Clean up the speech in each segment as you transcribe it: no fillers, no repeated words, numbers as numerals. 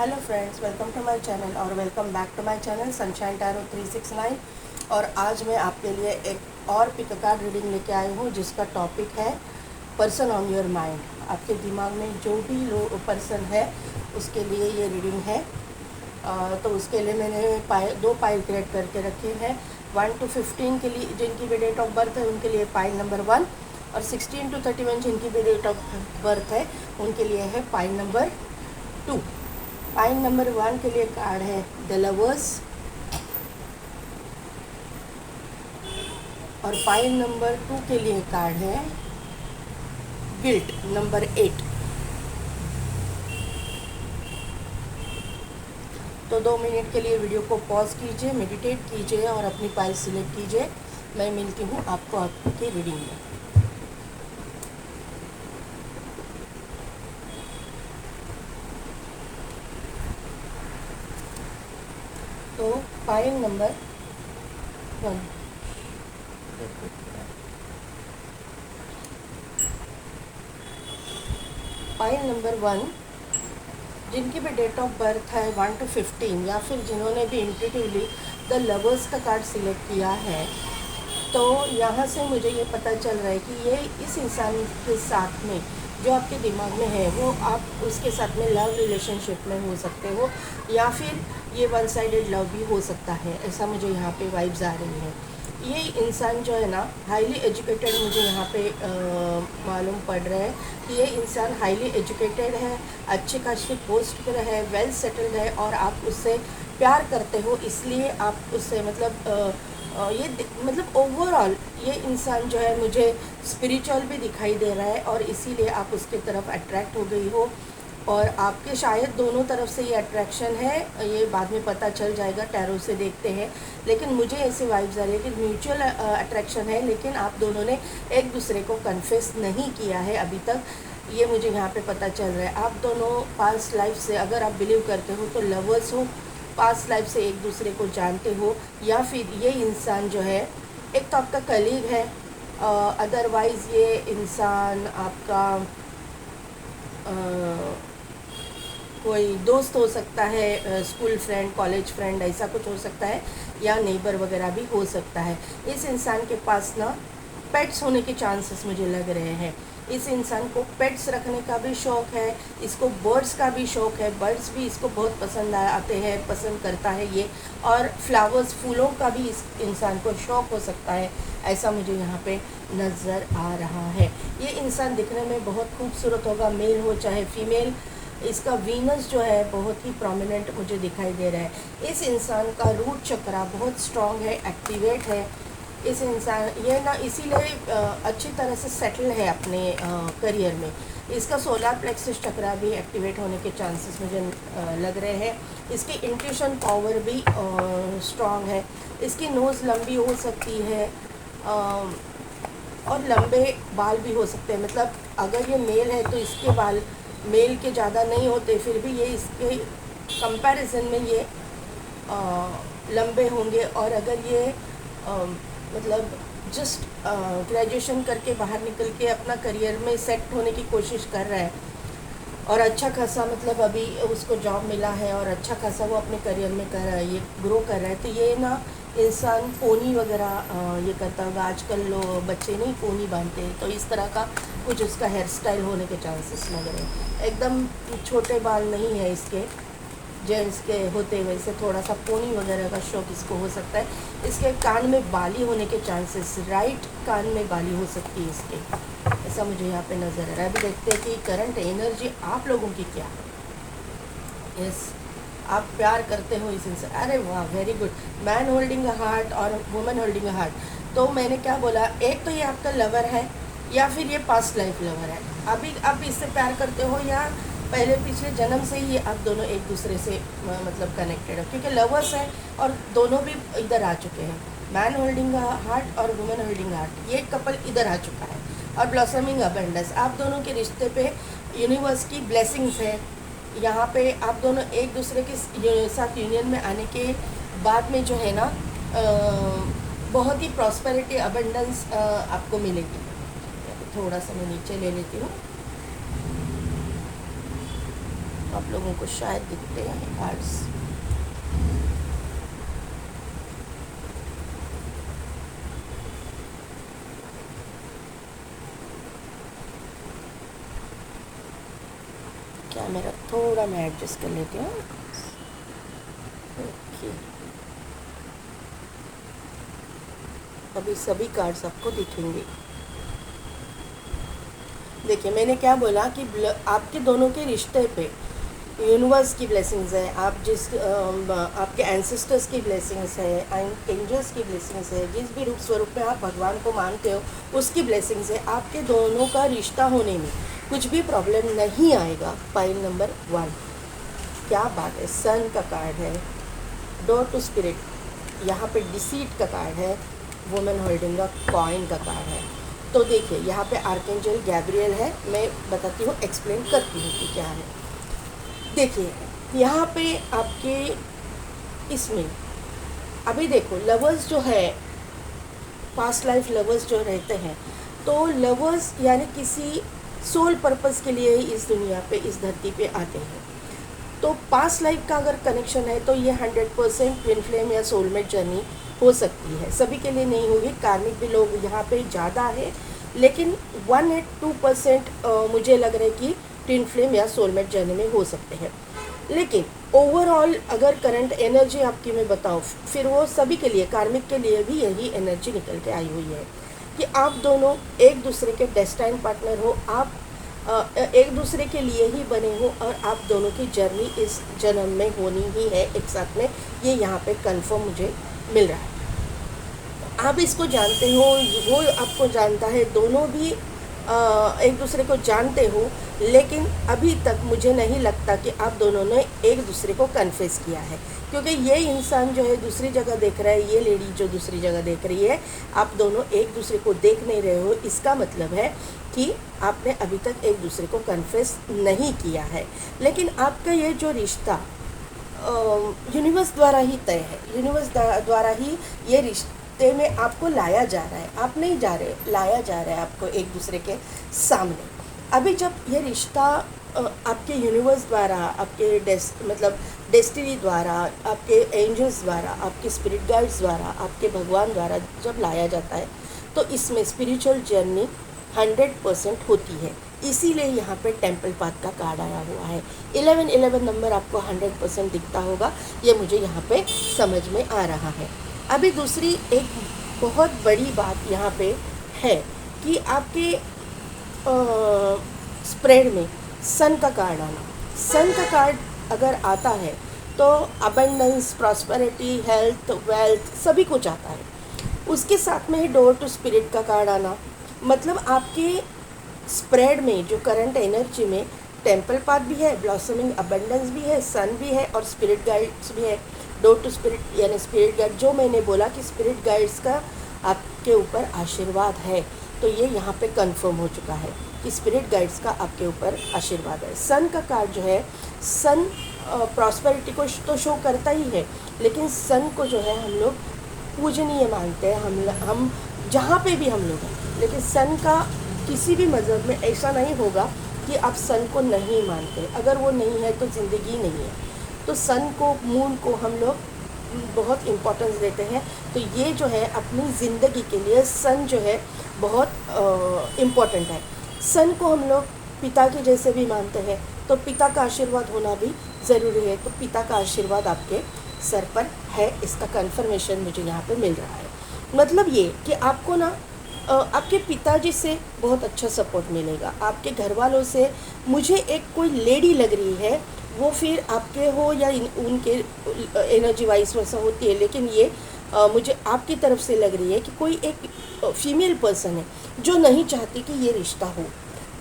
Hello friends, welcome to my channel और welcome back to my channel sunshine tarot 369। और आज मैं आपके लिए एक और पिक कार्ड रीडिंग लेके आई हूँ जिसका टॉपिक है पर्सन ऑन योर माइंड। आपके दिमाग में जो भी पर्सन है उसके लिए ये रीडिंग है। तो उसके लिए मैंने दो पाइल क्रिएट करके रखे हैं। 1 to 15 के लिए जिनकी भी डेट ऑफ बर्थ है उनके लिए पाइल नंबर 1, और 16 to 31 जिनकी भी डेट ऑफ बर्थ है उनके लिए है पाइल नंबर 2। पाइल नंबर 1 के लिए कार्ड है द लवर्स, और पाइल नंबर 2 के लिए कार्ड है गिल्ट नंबर 8। तो 2 मिनट के लिए वीडियो को पॉज कीजिए, मेडिटेट कीजिए और अपनी पाइल सिलेक्ट कीजिए। मैं मिलती हूँ आपको आपकी रीडिंग में। तो पाइल नंबर 1, पाइल नंबर 1 जिनकी भी डेट ऑफ बर्थ है 1 to 15, या फिर जिन्होंने भी इंट्यूटिवली द लवर्स का कार्ड सिलेक्ट किया है, तो यहाँ से मुझे ये पता चल रहा है कि ये इस इंसान के साथ में जो आपके दिमाग में है वो आप उसके साथ में लव रिलेशनशिप में हो सकते हो, या फिर ये वन साइडेड लव भी हो सकता है। ऐसा मुझे यहाँ पे वाइब्स आ रही हैं। ये इंसान जो है ना हाईली एजुकेटेड मुझे यहाँ पे मालूम पड़ रहा है कि ये इंसान हाईली एजुकेटेड है, अच्छे खासी पोस्ट पर है, वेल सेटल्ड है, और आप उससे प्यार करते हो, इसलिए आप उससे मतलब ओवरऑल ये इंसान जो है मुझे स्पिरिचुअल भी दिखाई दे रहा है, और इसीलिए आप उसके तरफ अट्रैक्ट हो गई हो। और आपके शायद दोनों तरफ से ये अट्रैक्शन है, ये बाद में पता चल जाएगा, टैरो से देखते हैं। लेकिन मुझे ऐसे वाइब्स आ रही है कि म्यूचुअल अट्रैक्शन है, लेकिन आप दोनों ने एक दूसरे को कन्फेस नहीं किया है अभी तक, ये मुझे यहाँ पे पता चल रहा है। आप दोनों पास्ट लाइफ से, अगर आप बिलीव करते हो तो लवर्स हो, पास्ट लाइफ से एक दूसरे को जानते हो, या फिर ये इंसान जो है एक तो आपका कलीग है, अदरवाइज़ ये इंसान आपका कोई दोस्त हो सकता है, स्कूल फ्रेंड, कॉलेज फ्रेंड, ऐसा कुछ हो सकता है, या नेबर वगैरह भी हो सकता है। इस इंसान के पास ना पेट्स होने के चांसेस मुझे लग रहे हैं। इस इंसान को पेट्स रखने का भी शौक़ है, इसको बर्ड्स का भी शौक़ है, बर्ड्स भी इसको बहुत पसंद आते हैं, पसंद करता है ये, और फ्लावर्स, फूलों का भी इस इंसान को शौक़ हो सकता है, ऐसा मुझे यहाँ पे नज़र आ रहा है। ये इंसान दिखने में बहुत खूबसूरत होगा, मेल हो चाहे फीमेल। इसका वीनस जो है बहुत ही प्रोमिनेंट मुझे दिखाई दे रहा है। इस इंसान का रूट चक्रा बहुत स्ट्रॉन्ग है, एक्टिवेट है। इस इंसान ये ना इसीलिए अच्छी तरह से सेटल है अपने करियर में। इसका सोलर प्लेक्सस चक्रा भी एक्टिवेट होने के चांसेस मुझे लग रहे हैं। इसकी इंट्यूशन पावर भी स्ट्रॉन्ग है। इसकी नोज़ लंबी हो सकती है, और लंबे बाल भी हो सकते हैं। मतलब अगर ये मेल है तो इसके बाल मेल के ज़्यादा नहीं होते, फिर भी ये इसके कंपैरिजन में ये लंबे होंगे। और अगर ये मतलब जस्ट ग्रेजुएशन करके बाहर निकल के अपना करियर में सेट होने की कोशिश कर रहा है, और अच्छा खासा मतलब अभी उसको जॉब मिला है और अच्छा खासा वो अपने करियर में कर रहा है, ये ग्रो कर रहा है, तो ये ना इंसान पोनी वगैरह ये करता होगा। आजकल लोग बच्चे नहीं पोनी बांधते, तो इस तरह का कुछ उसका हेयर स्टाइल होने के चांसेस लग रहे हैं। एकदम छोटे बाल नहीं है इसके, जेंट्स के होते वैसे थोड़ा सा पोनी वगैरह का शौक इसको हो सकता है। इसके कान में बाली होने के चांसेस, राइट कान में बाली हो सकती है इसके, ऐसा मुझे यहाँ पे नज़र आ रहा है। अभी देखते हैं कि करंट एनर्जी आप लोगों की क्या है। यस, आप प्यार करते हो इस इंसान। अरे वाह, very good. Man holding a heart और वुमन होल्डिंग अ हार्ट। तो मैंने क्या बोला, एक तो ये आपका लवर है, या फिर ये पास्ट लाइफ लवर है। अभी आप इससे प्यार करते हो, या पहले पिछले जन्म से ही आप दोनों एक दूसरे से मतलब कनेक्टेड हो, क्योंकि लवर्स हैं और दोनों भी इधर आ चुके हैं। मैन होल्डिंग हार्ट और वुमेन होल्डिंग हार्ट, ये कपल इधर आ चुका है। और ब्लॉसमिंग अबेंडेंस, आप दोनों के रिश्ते पे यूनिवर्स की ब्लेसिंग्स है। यहाँ पे आप दोनों एक दूसरे के साथ यूनियन में आने के बाद में जो है ना बहुत ही प्रॉस्पेरिटी, अबेंडेंस आपको मिलेगी। थोड़ा सा मैं नीचे ले लेती हूँ। आप लोगों को शायद दिखते हैं कार्ड्स। कैमरा थोड़ा मैं एडजस्ट कर लेती हूँ। ओके, अभी सभी कार्ड्स आपको दिखेंगे। देखिए, मैंने क्या बोला कि आपके दोनों के रिश्ते पे यूनिवर्स की ब्लेसिंग्स है, आप आपके एंसेस्टर्स की ब्लेसिंग्स है, एंजल्स की ब्लेसिंग्स है, जिस भी रूप स्वरूप में आप भगवान को मानते हो उसकी ब्लेसिंग्स है। आपके दोनों का रिश्ता होने में कुछ भी प्रॉब्लम नहीं आएगा। पाइल नंबर 1, क्या बात है। सन का कार्ड है, डोर टू स्पिरिट, यहाँ पे डिसीट का कार्ड है, वुमेन होल्डिंग अ कॉइन का कार्ड है। तो देखिए, यहाँ पे आर्कएंजल गैब्रियल है। मैं बताती हूँ, एक्सप्लेन करती हूँ कि क्या है। देखिए, यहाँ पे आपके इसमें अभी देखो, लवर्स जो है, पास्ट लाइफ लवर्स जो रहते हैं, तो लवर्स यानी किसी सोल पर्पस के लिए ही इस दुनिया पे, इस धरती पे आते हैं। तो पास्ट लाइफ का अगर कनेक्शन है तो ये 100% ट्विन फ्लेम या सोलमेट जर्नी हो सकती है। सभी के लिए नहीं होगी, कार्मिक भी लोग यहाँ पे ज़्यादा है, लेकिन 182% मुझे लग रहा है कि ट्विन फ्लेम या सोलमेट जर्नी में हो सकते हैं। लेकिन ओवरऑल अगर करंट एनर्जी आपकी मैं बताऊँ, फिर वो सभी के लिए, कार्मिक के लिए भी यही एनर्जी निकल के आई हुई है कि आप दोनों एक दूसरे के डेस्टाइन पार्टनर हो, आप एक दूसरे के लिए ही बने हो, और आप दोनों की जर्नी इस जन्म में होनी ही है एक साथ में। ये यहाँ पे कंफर्म मुझे मिल रहा है। आप इसको जानते हो, वो आपको जानता है, दोनों भी एक दूसरे को जानते हो, लेकिन अभी तक मुझे नहीं लगता कि आप दोनों ने एक दूसरे को कन्फेस किया है, क्योंकि ये इंसान जो है दूसरी जगह देख रहा है, ये लेडी जो दूसरी जगह देख रही है, आप दोनों एक दूसरे को देख नहीं रहे हो। इसका मतलब है कि आपने अभी तक एक दूसरे को कन्फेस नहीं किया है। लेकिन आपका ये जो रिश्ता यूनिवर्स द्वारा ही तय है, यूनिवर्स द्वारा ही ये रिश्ते में आपको लाया जा रहा है। आप नहीं जा रहे, लाया जा रहा है आपको एक दूसरे के सामने। अभी जब ये रिश्ता आपके यूनिवर्स द्वारा, आपके डेस्टिनी द्वारा, आपके एंजल्स द्वारा, आपके स्पिरिट गाइड्स द्वारा, आपके भगवान द्वारा जब लाया जाता है, तो इसमें स्पिरिचुअल जर्नी 100% होती है। इसीलिए यहाँ पे टेम्पल पाथ का कार्ड आया हुआ है। 1111 नंबर आपको 100% दिखता होगा, ये मुझे यहाँ पे समझ में आ रहा है। अभी दूसरी एक बहुत बड़ी बात यहाँ पे है कि आपके स्प्रेड में सन का कार्ड आना। सन का कार्ड अगर आता है तो अबंडेंस, प्रॉस्पेरिटी, हेल्थ, वेल्थ सभी कुछ आता है। उसके साथ में ही डोर टू स्पिरिट का कार्ड आना, मतलब आपके स्प्रेड में जो करंट एनर्जी में टेम्पल पाथ भी है, ब्लॉसमिंग अबंडेंस भी है, सन भी है और स्पिरिट गाइड्स भी है। डोर टू स्पिरिट यानी स्पिरिट गाइड, जो मैंने बोला कि स्पिरिट गाइड्स का आपके ऊपर आशीर्वाद है, तो ये यहाँ पे कंफर्म हो चुका है कि स्पिरिट गाइड्स का आपके ऊपर आशीर्वाद है। सन का कार्ड जो है, सन प्रॉस्पेरिटी को तो शो करता ही है, लेकिन सन को जो है हम लोग पूजनीय मानते हैं, हम जहाँ पे भी हम लोग हैं। लेकिन सन का किसी भी मज़हब में ऐसा नहीं होगा कि आप सन को नहीं मानते। अगर वो नहीं है तो ज़िंदगी नहीं है। तो सन को, मून को हम लोग बहुत इम्पोर्टेंस देते हैं। तो ये जो है अपनी ज़िंदगी के लिए सन जो है बहुत इम्पोर्टेंट है। सन को हम लोग पिता के जैसे भी मानते हैं, तो पिता का आशीर्वाद होना भी ज़रूरी है। तो पिता का आशीर्वाद आपके सर पर है, इसका कन्फर्मेशन मुझे यहाँ पे मिल रहा है। मतलब ये कि आपको ना आपके पिताजी से बहुत अच्छा सपोर्ट मिलेगा। आपके घर वालों से, मुझे एक कोई लेडी लग रही है, वो फिर आपके हो या उनके एनर्जी वाइज वैसा होती है, लेकिन ये मुझे आपकी तरफ से लग रही है कि कोई एक फीमेल पर्सन है जो नहीं चाहती कि ये रिश्ता हो।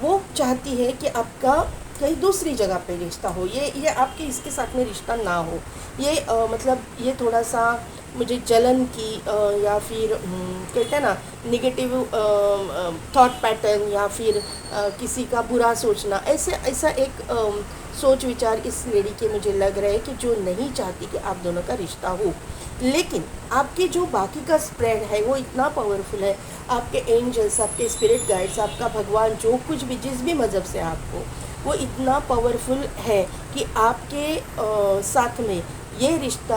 वो चाहती है कि आपका कहीं दूसरी जगह पे रिश्ता हो, ये आपके इसके साथ में रिश्ता ना हो। ये मतलब ये थोड़ा सा मुझे जलन की या फिर कहते हैं ना निगेटिव थॉट पैटर्न, या फिर किसी का बुरा सोचना, ऐसा एक सोच विचार इस लेडी के मुझे लग रहा है कि जो नहीं चाहती कि आप दोनों का रिश्ता हो। लेकिन आपके जो बाकी का स्प्रेड है वो इतना पावरफुल है। आपके एंजल्स, आपके स्पिरिट गाइड्स, आपका भगवान, जो कुछ भी, जिस भी मज़हब से आपको वो इतना पावरफुल है कि आपके साथ में ये रिश्ता,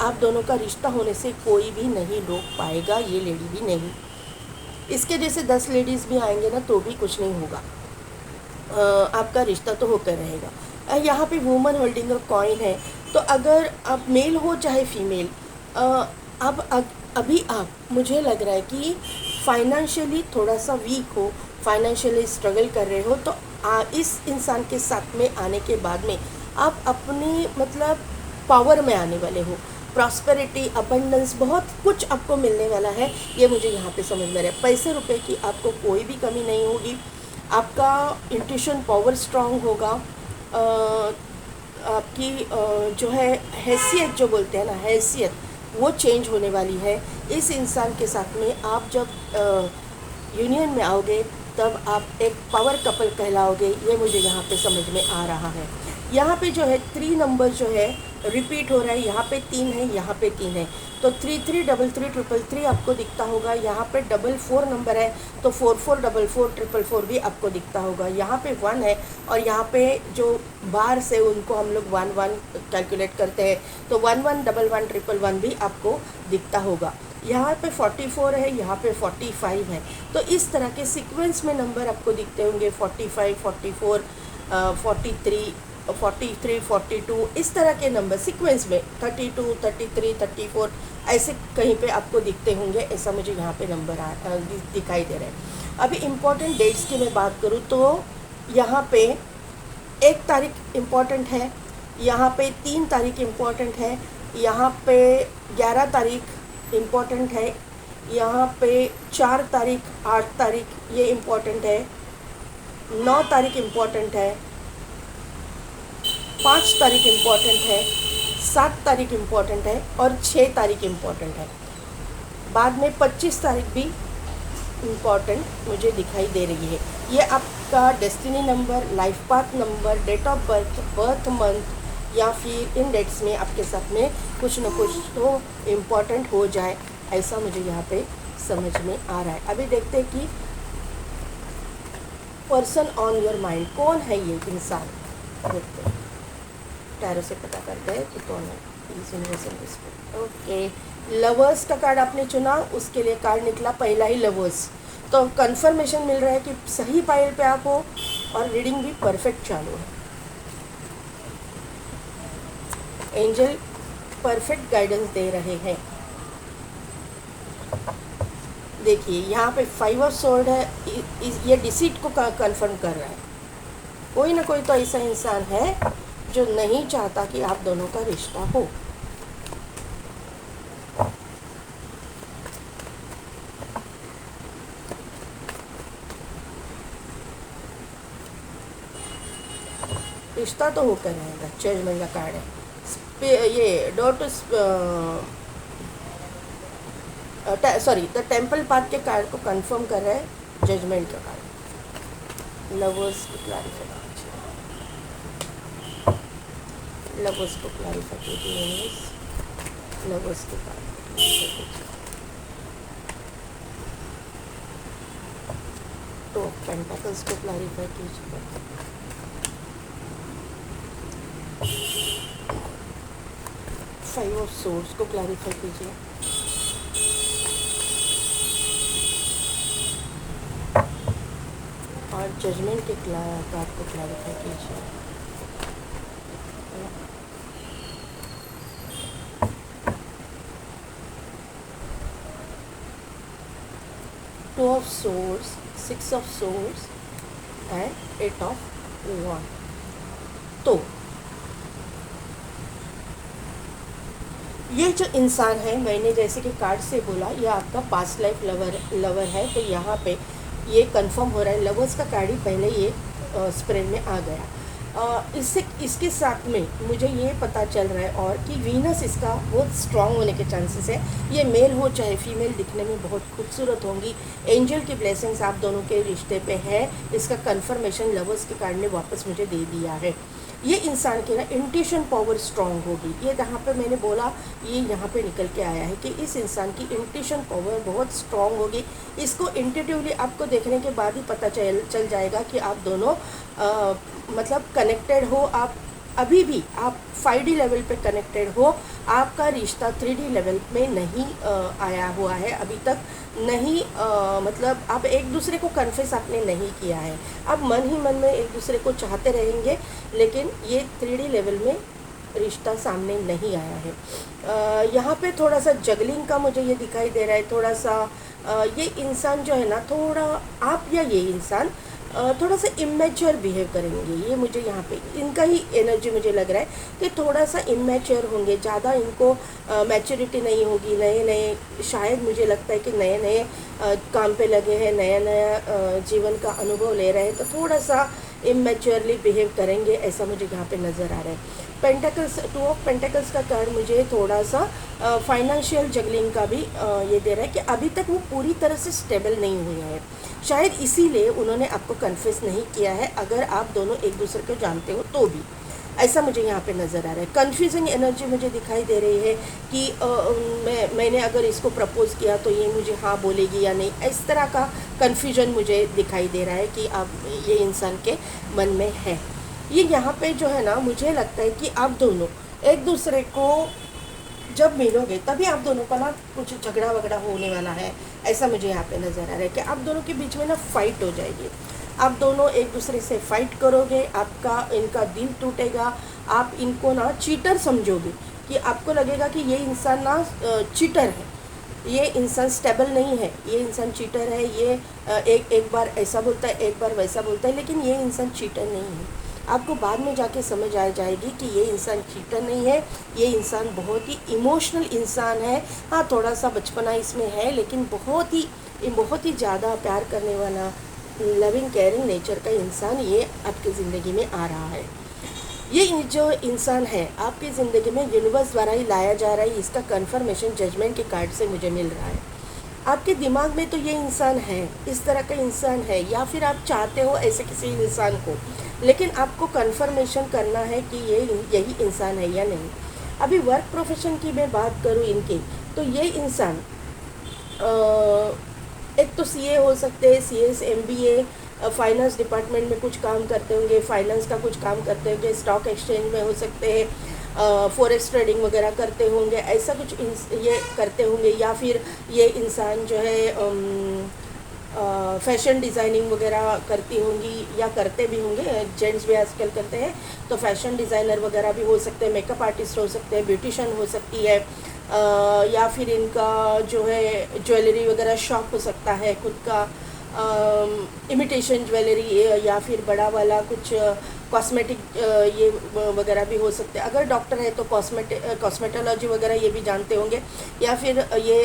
आप दोनों का रिश्ता होने से कोई भी नहीं रोक पाएगा, ये लेडी भी नहीं। इसके जैसे 10 लेडीज़ भी आएंगे ना तो भी कुछ नहीं होगा, आपका रिश्ता तो होकर रहेगा। यहाँ पे वुमन होल्डिंग अ कॉइन है, तो अगर आप मेल हो चाहे फीमेल, अभी आप, मुझे लग रहा है कि फाइनेंशियली थोड़ा सा वीक हो, फाइनेंशियली स्ट्रगल कर रहे हो, तो इस इंसान के साथ में आने के बाद में आप अपनी मतलब पावर में आने वाले हो। प्रॉस्पेरिटी, अबंडेंस, बहुत कुछ आपको मिलने वाला है, ये मुझे यहाँ पे समझ में रहा है। पैसे रुपए की आपको कोई भी कमी नहीं होगी, आपका इंट्यूशन पावर स्ट्रांग होगा, आपकी जो है हैसियत, जो बोलते हैं ना हैसियत, वो चेंज होने वाली है। इस इंसान के साथ में आप जब यूनियन में आओगे तब आप एक पावर कपल कहलाओगे, ये मुझे यहाँ पे समझ में आ रहा है। यहाँ पे जो है 3 नंबर जो है रिपीट हो रहा है, यहाँ पे 3 है, यहाँ पे 3 है, तो 333333 आपको दिखता होगा। यहाँ पे 44 नंबर है तो 444444 भी आपको दिखता होगा। यहाँ पे 1 है और यहाँ पे जो बार से उनको हम लोग 11 कैलकुलेट करते हैं, तो 11111111 भी आपको दिखता होगा। यहाँ पे 44 है, यहाँ पे 45 है, तो इस तरह के सीक्वेंस में नंबर आपको दिखते होंगे। 45, 44, 43, 43, 42, इस तरह के नंबर सीक्वेंस में 32, 33, 34 ऐसे कहीं पे आपको दिखते होंगे, ऐसा मुझे यहाँ पे नंबर दिखाई दे रहे हैं। अभी इम्पॉर्टेंट डेट्स की मैं बात करूँ तो यहाँ पे 1 तारीख इम्पॉर्टेंट है, यहाँ पे 3 तारीख इम्पॉर्टेंट है, यहाँ पे 11 तारीख इम्पॉर्टेंट है, यहाँ पे 4 तारीख, 8 तारीख ये इम्पॉर्टेंट है, 9 तारीख इम्पॉर्टेंट है, 5 तारीख इम्पॉर्टेंट है, 7 तारीख इम्पॉर्टेंट है और 6 तारीख इम्पॉर्टेंट है। बाद में 25 तारीख भी इम्पॉर्टेंट मुझे दिखाई दे रही है। ये आपका destiny number, life path number, date of birth, birth month या फिर इन डेट्स में आपके साथ में कुछ न कुछ तो इम्पॉर्टेंट हो जाए, ऐसा मुझे यहाँ पे समझ में आ रहा है। अभी देखते हैं कि पर्सन ऑन योर माइंड कौन है ये इंसान, देखते हैं, टैरो से पता करते हैं कि कौन है। Please universal respect. Okay, lovers का कार्ड आपने चुना, उसके लिए कार्ड निकला पहला ही लवर्स, तो कंफर्मेशन मिल रहा है कि सही पाइल पे आप हो और रीडिंग भी परफेक्ट चालू है। एंजल परफेक्ट गाइडेंस दे रहे हैं। देखिए यहाँ पे 5 ऑफ सोर्ड है, ये डिसीट को कंफर्म कर रहा है। कोई ना कोई तो ऐसा इंसान है जो नहीं चाहता कि आप दोनों का रिश्ता हो। रिश्ता तो होकर रहेगा, जजमेंट का कार्ड है। ये dot sorry the temple path के कार्ड को कंफर्म कर रहा है, जजमेंट का कार्ड। लवर्स को क्लैरिफाई लवर्स को क्लैरिफाई कीजिए, लवर्स के कार्ड। तो पेंटाकल्स को क्लैरिफाई कीजिए। फाइव ऑफ सोर्ड्स को क्लैरिफाई कीजिए। और जजमेंट के कार्ड को क्लैरिफाई कीजिए। Two of swords, 6 of swords and 8 of one. तो ये जो इंसान है, मैंने जैसे कि कार्ड से बोला, ये आपका पास्ट लाइफ लवर है, तो यहाँ पे ये कंफर्म हो रहा है। लवर्स का कार्ड ही पहले ये स्प्रेड में आ गया। इसके साथ में मुझे ये पता चल रहा है और कि वीनस इसका बहुत स्ट्रांग होने के चांसेस है। ये मेल हो चाहे फीमेल, दिखने में बहुत खूबसूरत होंगी। एंजल की ब्लेसिंग्स आप दोनों के रिश्ते पे है, इसका कंफर्मेशन लवर्स के कार्ड ने वापस मुझे दे दिया है। ये इंसान की ना इंट्यूशन पावर स्ट्रांग होगी। ये जहाँ पे मैंने बोला, ये यहाँ पे निकल के आया है कि इस इंसान की इंट्यूशन पावर बहुत स्ट्रांग होगी। इसको इंट्यूटिवली आपको देखने के बाद ही पता चल जाएगा कि आप दोनों मतलब कनेक्टेड हो। आप अभी भी आप 5D लेवल पे कनेक्टेड हो, आपका रिश्ता 3D लेवल में नहीं आया हुआ है अभी तक। नहीं मतलब आप एक दूसरे को कन्फेस आपने नहीं किया है। आप मन ही मन में एक दूसरे को चाहते रहेंगे, लेकिन ये 3D लेवल में रिश्ता सामने नहीं आया है। यहाँ पे थोड़ा सा जगलिंग का मुझे ये दिखाई दे रहा है। थोड़ा सा ये इंसान जो है ना, थोड़ा आप या ये इंसान थोड़ा सा इमेच्योर बिहेव करेंगे। ये मुझे यहाँ पे इनका ही एनर्जी मुझे लग रहा है कि थोड़ा सा इमेच्योर होंगे, ज़्यादा इनको मैच्योरिटी नहीं होगी। नए नए, शायद मुझे लगता है कि नए नए काम पे लगे हैं, नया नया जीवन का अनुभव ले रहे हैं, तो थोड़ा सा इमेच्योरली बिहेव करेंगे, ऐसा मुझे यहाँ पे नज़र आ रहा है। पेंटेकल्स, 2 ऑफ पेंटेकल्स का कार्ड मुझे थोड़ा सा फाइनेंशियल जगलिंग का भी ये दे रहा है कि अभी तक वो पूरी तरह से स्टेबल नहीं हुए हैं। शायद इसीलिए उन्होंने आपको कन्फेस नहीं किया है, अगर आप दोनों एक दूसरे को जानते हो तो भी। ऐसा मुझे यहाँ पे नज़र आ रहा है। कन्फ्यूजिंग एनर्जी मुझे दिखाई दे रही है कि मैंने अगर इसको प्रपोज़ किया तो ये मुझे हाँ बोलेगी या नहीं, इस तरह का कन्फ्यूजन मुझे दिखाई दे रहा है कि आप ये इंसान के मन में है। ये यहाँ पे जो है ना, मुझे लगता है कि आप दोनों एक दूसरे को जब मिलोगे तभी आप दोनों का ना कुछ झगड़ा वगड़ा होने वाला है, ऐसा मुझे यहाँ पे नज़र आ रहा है कि आप दोनों के बीच में ना फाइट हो जाएगी। आप दोनों एक दूसरे से फाइट करोगे, आपका इनका दिल टूटेगा, आप इनको ना चीटर समझोगे कि आपको लगेगा कि ये इंसान ना चीटर है, ये इंसान स्टेबल नहीं है, ये इंसान चीटर है। ये एक बार ऐसा बोलता है, एक बार वैसा बोलता है, लेकिन ये इंसान चीटर नहीं है। आपको बाद में जाके समझ आ जाएगी कि ये इंसान चीटर नहीं है, ये इंसान बहुत ही इमोशनल इंसान है। हाँ, थोड़ा सा बचपना इसमें है, लेकिन बहुत ही ज़्यादा प्यार करने वाला, लविंग केयरिंग नेचर का इंसान ये आपकी ज़िंदगी में आ रहा है। ये जो इंसान है आपकी ज़िंदगी में यूनिवर्स द्वारा ही लाया जा रहा है, इसका कन्फर्मेशन जजमेंट के कार्ड से मुझे मिल रहा है। आपके दिमाग में तो ये इंसान है, इस तरह का इंसान है, या फिर आप चाहते हो ऐसे किसी इंसान को, लेकिन आपको कन्फर्मेशन करना है कि ये यही इंसान है या नहीं। अभी वर्क प्रोफेशन की मैं बात करूँ इनकी, तो ये इंसान एक तो सीए हो सकते हैं, सीएस, एमबीए, फाइनेंस डिपार्टमेंट में कुछ काम करते होंगे, फाइनेंस का कुछ काम करते होंगे, स्टॉक एक्सचेंज में हो सकते हैं, फॉरेक्स ट्रेडिंग वगैरह करते होंगे, ऐसा कुछ ये करते होंगे। या फिर ये इंसान जो है फैशन डिज़ाइनिंग वगैरह करती होंगी या करते भी होंगे, जेंट्स भी आजकल करते हैं, तो फैशन डिज़ाइनर वगैरह भी हो सकते हैं, मेकअप आर्टिस्ट हो सकते हैं, ब्यूटिशियन हो सकती है, या फिर इनका जो है ज्वेलरी वगैरह शॉप हो सकता है खुद का, इमिटेशन ज्वेलरी, या फिर बड़ा वाला कुछ कॉस्मेटिक ये वगैरह भी हो सकते हैं। अगर डॉक्टर है तो कॉस्मेटोलॉजी वगैरह ये भी जानते होंगे, या फिर ये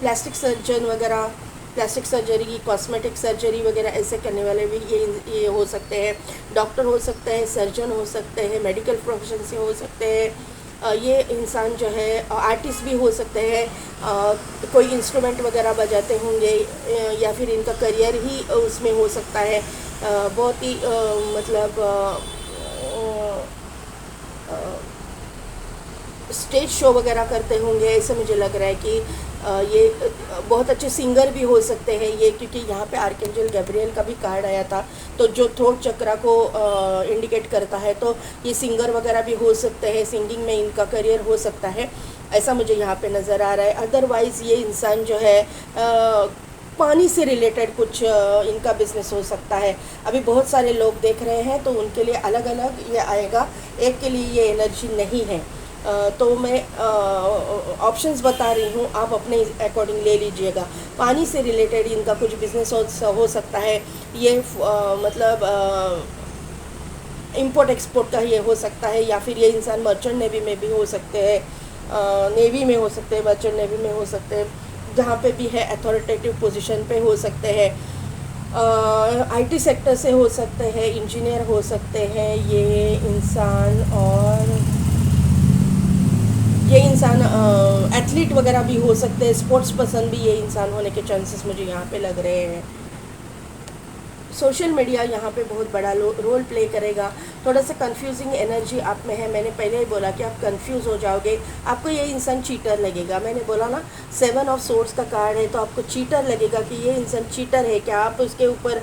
प्लास्टिक सर्जन वगैरह, प्लास्टिक सर्जरी, कॉस्मेटिक सर्जरी वगैरह ऐसे करने वाले भी ये हो सकते हैं। डॉक्टर हो सकते हैं, सर्जन हो सकते हैं, मेडिकल प्रोफेशन से हो सकते हैं। ये इंसान जो है आर्टिस्ट भी हो सकते हैं, कोई इंस्ट्रूमेंट वगैरह बजाते होंगे, या फिर इनका करियर ही उसमें हो सकता है। बहुत ही मतलब स्टेज शो वगैरह करते होंगे, ऐसे मुझे लग रहा है कि ये बहुत अच्छे सिंगर भी हो सकते हैं ये, क्योंकि यहाँ पे आर्कएंजल गैब्रियल का भी कार्ड आया था, तो जो थ्रोट चक्रा को इंडिकेट करता है, तो ये सिंगर वगैरह भी हो सकते हैं, सिंगिंग में इनका करियर हो सकता है, ऐसा मुझे यहाँ पे नज़र आ रहा है। अदरवाइज़ ये इंसान जो है पानी से रिलेटेड कुछ इनका बिजनेस हो सकता है। अभी बहुत सारे लोग देख रहे हैं, तो उनके लिए अलग अलग ये आएगा, एक के लिए ये एनर्जी नहीं है। तो मैं ऑप्शंस बता रही हूँ, आप अपने अकॉर्डिंग ले लीजिएगा। पानी से रिलेटेड इनका कुछ बिजनेस हो सकता है, ये मतलब इंपोर्ट एक्सपोर्ट का ये हो सकता है, या फिर ये इंसान मर्चेंट नेवी में भी हो सकते हैं, नेवी में हो सकते हैं, मर्चेंट नेवी में हो सकते हैं, जहाँ पे भी है अथॉरिटेटिव पोजीशन पे हो सकते हैं, आईटी सेक्टर से हो सकते हैं, इंजीनियर हो सकते हैं ये इंसान, और ये इंसान एथलीट वगैरह भी हो सकते हैं, स्पोर्ट्स पर्सन भी ये इंसान होने के चांसेस मुझे यहाँ पे लग रहे हैं। सोशल मीडिया यहाँ पे बहुत बड़ा रोल प्ले करेगा। थोड़ा सा कंफ्यूजिंग एनर्जी आप में है। मैंने पहले ही बोला कि आप कंफ्यूज हो जाओगे, आपको ये इंसान चीटर लगेगा। मैंने बोला ना 7 ऑफ सोर्ड्स का कार्ड है, तो आपको चीटर लगेगा कि ये इंसान चीटर है क्या। आप उसके ऊपर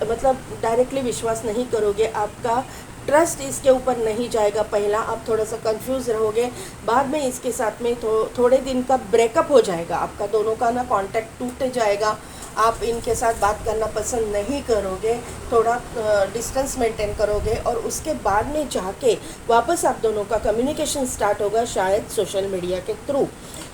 मतलब डायरेक्टली विश्वास नहीं करोगे, आपका ट्रस्ट इसके ऊपर नहीं जाएगा। पहला आप थोड़ा सा कंफ्यूज रहोगे, बाद में इसके साथ में थोड़े दिन का ब्रेकअप हो जाएगा, आपका दोनों का ना कांटेक्ट टूट जाएगा। आप इनके साथ बात करना पसंद नहीं करोगे, थोड़ा डिस्टेंस मेंटेन करोगे, और उसके बाद में जाके वापस आप दोनों का कम्युनिकेशन स्टार्ट होगा, शायद सोशल मीडिया के थ्रू।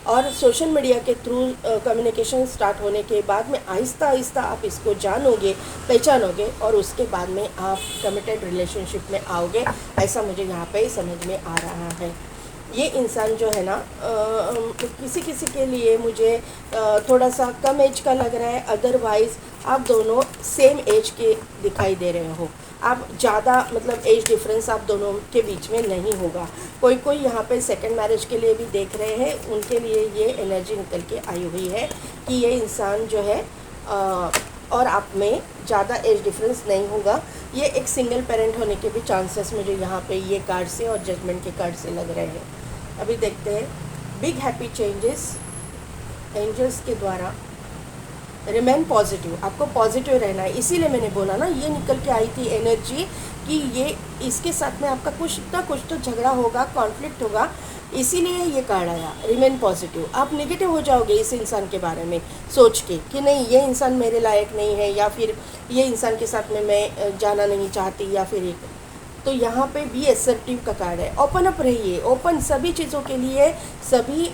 और सोशल मीडिया के थ्रू कम्युनिकेशन स्टार्ट होने के बाद में आहिस्ता आहिस्ता आप इसको जानोगे, पहचानोगे, और उसके बाद में आप कमिटेड रिलेशनशिप में आओगे। ऐसा मुझे यहाँ पे समझ में आ रहा है। ये इंसान जो है ना किसी किसी के लिए मुझे थोड़ा सा कम एज का लग रहा है, अदरवाइज़ आप दोनों सेम एज के दिखाई दे रहे हो। आप ज़्यादा मतलब एज डिफरेंस आप दोनों के बीच में नहीं होगा। कोई कोई यहाँ पे सेकंड मैरिज के लिए भी देख रहे हैं, उनके लिए ये एनर्जी निकल के आई हुई है कि ये इंसान जो है और आप में ज़्यादा एज डिफरेंस नहीं होगा। ये एक सिंगल पेरेंट होने के भी चांसेस मुझे यहाँ पे ये कार्ड से और जजमेंट के कार्ड से लग रहे हैं। अभी देखते हैं बिग हैप्पी चेंजेस एंजल्स के द्वारा। रिमेन पॉजिटिव, आपको पॉजिटिव रहना है। इसीलिए मैंने बोला ना, ये निकल के आई थी एनर्जी कि ये इसके साथ में आपका कुछ ना कुछ तो झगड़ा होगा, कॉन्फ्लिक्ट होगा, इसीलिए ये कार्ड आया रिमेन पॉजिटिव। आप नेगेटिव हो जाओगे इस इंसान के बारे में सोच के कि नहीं ये इंसान मेरे लायक नहीं है, या फिर ये इंसान के साथ में मैं जाना नहीं चाहती, या फिर एक तो यहाँ पे बी एसर्टिव का कार्ड है। ओपन अप रहिए, ओपन सभी चीज़ों के लिए, सभी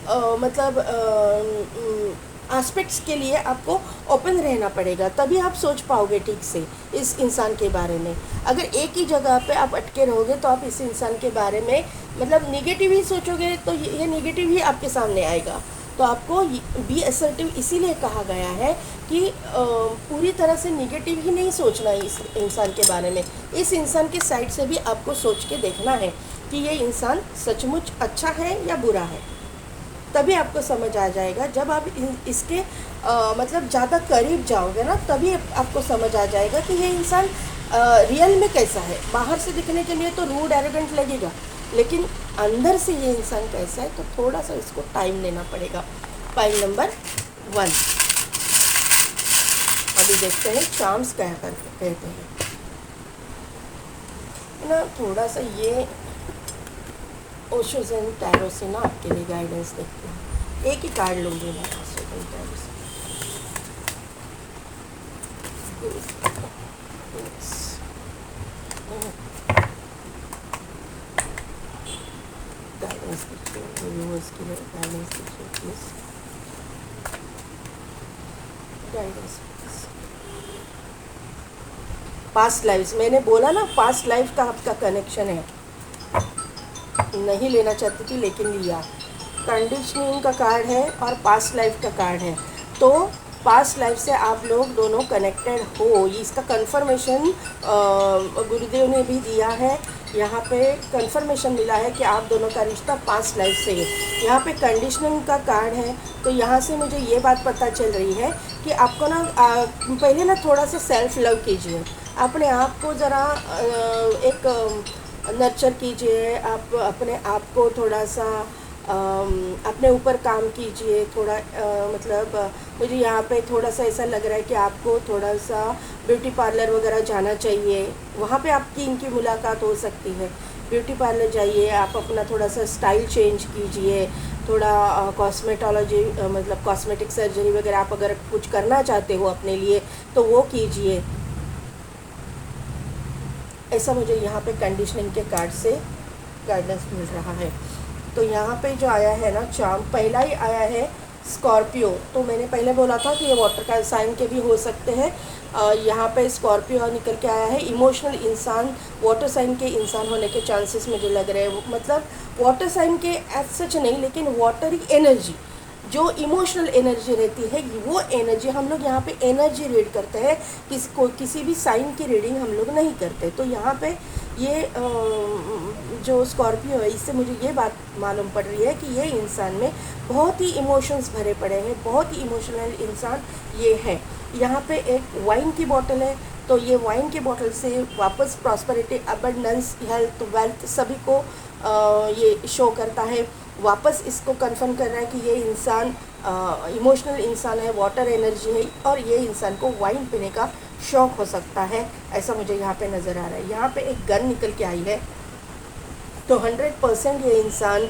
एस्पेक्ट्स के लिए आपको ओपन रहना पड़ेगा, तभी आप सोच पाओगे ठीक से इस इंसान के बारे में। अगर एक ही जगह पे आप अटके रहोगे तो आप इस इंसान के बारे में मतलब नेगेटिव ही सोचोगे, तो ये नेगेटिव ही आपके सामने आएगा। तो आपको बी असर्टिव इसीलिए कहा गया है कि पूरी तरह से नेगेटिव ही नहीं सोचना है इस इंसान के बारे में। इस इंसान के साइड से भी आपको सोच के देखना है कि ये इंसान सचमुच अच्छा है या बुरा है, तभी आपको समझ आ जाएगा। जब आप इसके मतलब ज़्यादा करीब जाओगे ना, तभी आपको समझ आ जाएगा कि ये इंसान रियल में कैसा है। बाहर से दिखने के लिए तो रूड एरोगेंट लगेगा, लेकिन अंदर से ये इंसान कैसा है, तो थोड़ा सा इसको टाइम लेना पड़ेगा। पाइल नंबर 1 अभी देखते हैं चार्म्स क्या कहते हैं ना। थोड़ा सा ये ओशोज एंड टैरो से ना आपके लिए गाइडेंस देखते हैं। एक ही कार्ड लूँगी मैं ओशोज एंड टैरो से। गाइडेंस दीजिए व्यूअर्स के लिए, गाइडेंस दीजिए please, guidance please. Past lifes, मैंने बोला ना पास्ट लाइफ का आपका कनेक्शन है। नहीं लेना चाहती थी लेकिन लिया। कंडीशनिंग का कार्ड है और पास्ट लाइफ का कार्ड है, तो पास्ट लाइफ से आप लोग दोनों कनेक्टेड हो, इसका कंफर्मेशन गुरुदेव ने भी दिया है। यहाँ पे कंफर्मेशन मिला है कि आप दोनों का रिश्ता पास्ट लाइफ से है। यहाँ पे कंडीशनिंग का कार्ड है, तो यहाँ से मुझे ये बात पता चल रही है कि आपको ना पहले ना थोड़ा सा सेल्फ लव कीजिए, अपने आप को ज़रा एक नर्चर कीजिए, आप अपने आप को थोड़ा सा अपने ऊपर काम कीजिए। थोड़ा मतलब मुझे यहाँ पे थोड़ा सा ऐसा लग रहा है कि आपको थोड़ा सा ब्यूटी पार्लर वगैरह जाना चाहिए, वहाँ पे आपकी इनकी मुलाकात हो सकती है। ब्यूटी पार्लर जाइए, आप अपना थोड़ा सा स्टाइल चेंज कीजिए, थोड़ा कॉस्मेटोलॉजी मतलब कॉस्मेटिक सर्जरी वगैरह आप अगर कुछ करना चाहते हो अपने लिए तो वो कीजिए। ऐसा मुझे यहाँ पे कंडीशनिंग के कार्ड से गाइडेंस मिल रहा है। तो यहाँ पे जो आया है ना चार्म, पहला ही आया है स्कॉर्पियो। तो मैंने पहले बोला था कि ये वाटर का साइन के भी हो सकते हैं। यहाँ पे स्कॉर्पियो निकल के आया है। इमोशनल इंसान, वाटर साइन के इंसान होने के चांसेस मुझे लग रहे हैं। मतलब वाटर साइन के एज सच नहीं, लेकिन वाटरी एनर्जी, जो इमोशनल एनर्जी रहती है, वो एनर्जी हम लोग यहाँ पे एनर्जी रीड करते हैं। किसी भी साइन की रीडिंग हम लोग नहीं करते। तो यहाँ पे ये जो स्कॉर्पियो है, इससे मुझे ये बात मालूम पड़ रही है कि ये इंसान में बहुत ही इमोशंस भरे पड़े हैं, बहुत ही इमोशनल इंसान ये है। यहाँ पे एक वाइन की बोतल है, तो ये वाइन के बॉटल से वापस प्रॉस्पेरिटी, अबंडेंस, हेल्थ, वेल्थ सभी को ये शो करता है। वापस इसको कंफर्म कर रहा है कि ये इंसान इमोशनल इंसान है, वाटर एनर्जी है, और ये इंसान को वाइन पीने का शौक़ हो सकता है, ऐसा मुझे यहाँ पे नज़र आ रहा है। यहाँ पे एक गन निकल के आई है, तो 100% ये इंसान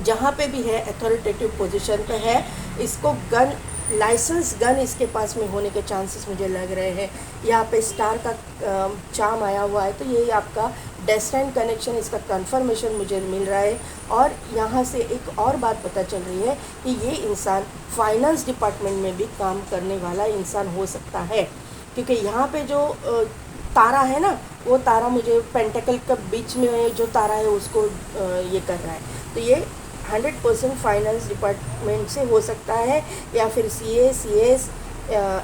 जहाँ पे भी है अथॉरिटेटिव पोजीशन पे है, इसको गन, लाइसेंस गन इसके पास में होने के चांसेस मुझे लग रहे हैं। यहाँ पे स्टार का चार्म आया हुआ है, तो ये आपका डेस्टिनी कनेक्शन, इसका कंफर्मेशन मुझे मिल रहा है। और यहाँ से एक और बात पता चल रही है कि ये इंसान फाइनेंस डिपार्टमेंट में भी काम करने वाला इंसान हो सकता है, क्योंकि यहाँ पे जो तारा है ना, वो तारा मुझे पेंटेकल का बीच में जो तारा है उसको ये कर रहा है। तो ये 100% फाइनेंस डिपार्टमेंट से हो सकता है, या फिर CA, CS,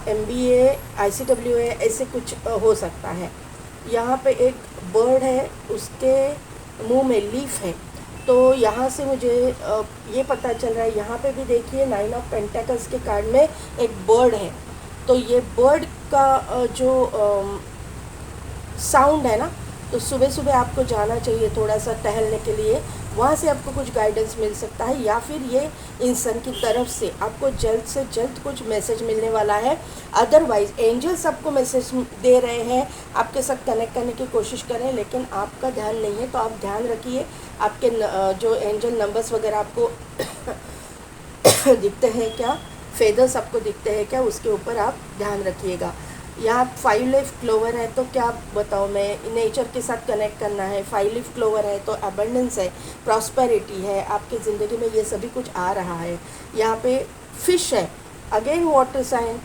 MBA, ICWA ऐसे कुछ हो सकता है। यहाँ पे एक बर्ड है, उसके मुंह में लीफ है, तो यहाँ से मुझे ये पता चल रहा है। यहाँ पे भी देखिए 9 ऑफ पेंटेकल्स के कार्ड में एक बर्ड है, तो ये बर्ड का जो साउंड है ना, तो सुबह सुबह आपको जाना चाहिए थोड़ा सा टहलने के लिए, वहाँ से आपको कुछ गाइडेंस मिल सकता है, या फिर ये इंसान की तरफ से आपको जल्द से जल्द कुछ मैसेज मिलने वाला है। अदरवाइज़ एंजल्स आपको मैसेज दे रहे हैं, आपके साथ कनेक्ट करने की कोशिश करें, लेकिन आपका ध्यान नहीं है, तो आप ध्यान रखिए। आपके जो एंजल नंबर्स वगैरह आपको दिखते हैं क्या, फेदर्स आपको दिखते हैं क्या, उसके ऊपर आप ध्यान रखिएगा। यहाँ 5 लीफ क्लोवर है, तो क्या बताओ, मैं नेचर के साथ कनेक्ट करना है। 5 लीफ क्लोवर है तो अबंडेंस है, प्रॉस्पेरिटी है, आपके ज़िंदगी में ये सभी कुछ आ रहा है। यहाँ पे फिश है, अगेन वाटर साइन,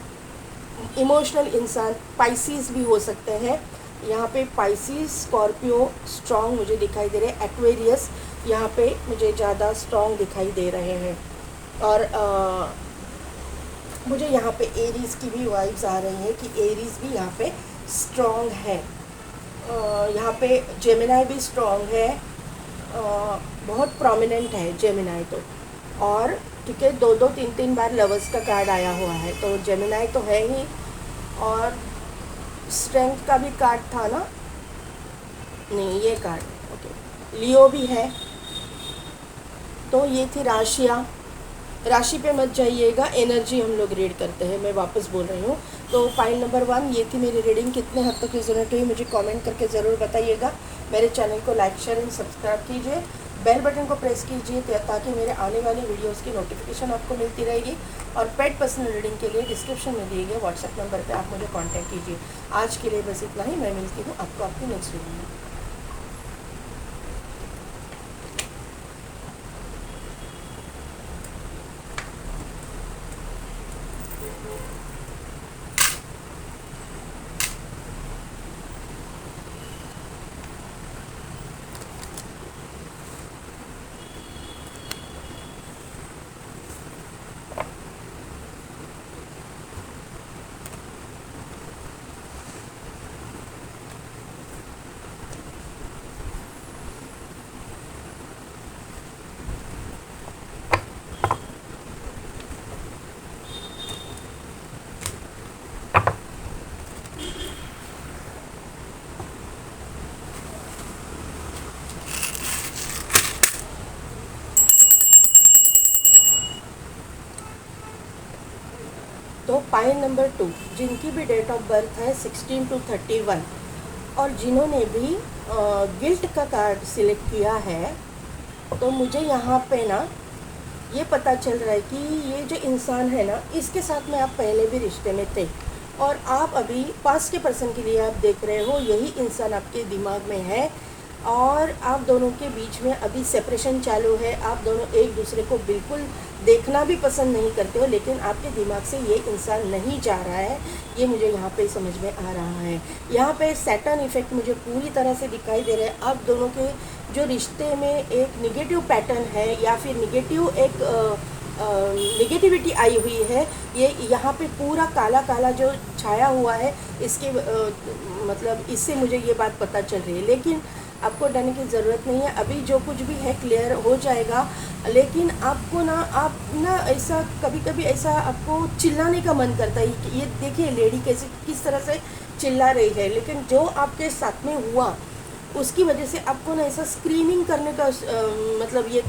इमोशनल इंसान, पाइसिस भी हो सकते हैं। यहाँ पे पाइसिस, स्कॉर्पियो स्ट्रॉन्ग मुझे दिखाई दे रहे हैं। एक्वेरियस यहाँ पे मुझे ज़्यादा स्ट्रॉन्ग दिखाई दे रहे हैं। और मुझे यहाँ पे एरीज की भी वाइब्स आ रही हैं कि एरीज भी यहाँ पे स्ट्रॉन्ग है। यहाँ पे जेमिनाई भी स्ट्रॉन्ग है, बहुत प्रोमिनेंट है जेमिनाई तो। और ठीक है, 2-2, 3-3 बार लवर्स का कार्ड आया हुआ है, तो जेमिनाई तो है ही। और स्ट्रेंथ का भी कार्ड था ना, नहीं ये कार्ड, ओके, लियो भी है। तो ये थी राशियाँ। राशि पे मत जाइएगा, एनर्जी हम लोग रीड करते हैं, मैं वापस बोल रही हूँ। तो फाइल नंबर 1 ये थी मेरी रीडिंग। कितने हद तक रिजोनेट हुई मुझे कमेंट करके ज़रूर बताइएगा। मेरे चैनल को लाइक, शेयर एंड सब्सक्राइब कीजिए, बेल बटन को प्रेस कीजिए ताकि मेरे आने वाले वीडियोस की नोटिफिकेशन आपको मिलती रहेगी। और पेड पर्सनल रीडिंग के लिए डिस्क्रिप्शन में दिए गए व्हाट्सएप नंबर पर आप मुझे कॉन्टैक्ट कीजिए। आज के लिए बस इतना ही, मैं मिलती हूँ आपको आपकी नेक्स्ट वीडियो में। तो पाइल नंबर 2, जिनकी भी डेट ऑफ बर्थ है 16 to 31 और जिन्होंने भी गिल्ट का कार्ड सिलेक्ट किया है, तो मुझे यहाँ पे ना ये पता चल रहा है कि ये जो इंसान है ना, इसके साथ में आप पहले भी रिश्ते में थे, और आप अभी पास्ट के पर्सन के लिए आप देख रहे हो, यही इंसान आपके दिमाग में है, और आप दोनों के बीच में अभी सेपरेशन चालू है। आप दोनों एक दूसरे को बिल्कुल देखना भी पसंद नहीं करते हो, लेकिन आपके दिमाग से ये इंसान नहीं जा रहा है, ये मुझे यहाँ पे समझ में आ रहा है। यहाँ पे सैटर्न इफेक्ट मुझे पूरी तरह से दिखाई दे रहा है। आप दोनों के जो रिश्ते में एक निगेटिव पैटर्न है, या फिर निगेटिव एक निगेटिविटी आई हुई है, ये यहाँ पे पूरा काला काला जो छाया हुआ है, इसके मतलब इससे मुझे ये बात पता चल रही है। लेकिन आपको डरने की ज़रूरत नहीं है, अभी जो कुछ भी है क्लियर हो जाएगा। लेकिन आपको ना, आप ना ऐसा कभी कभी ऐसा आपको चिल्लाने का मन करता है। ये देखिए लेडी कैसे किस तरह से चिल्ला रही है, लेकिन जो आपके साथ में हुआ उसकी वजह से आपको ना ऐसा स्क्रीनिंग करने का मतलब ये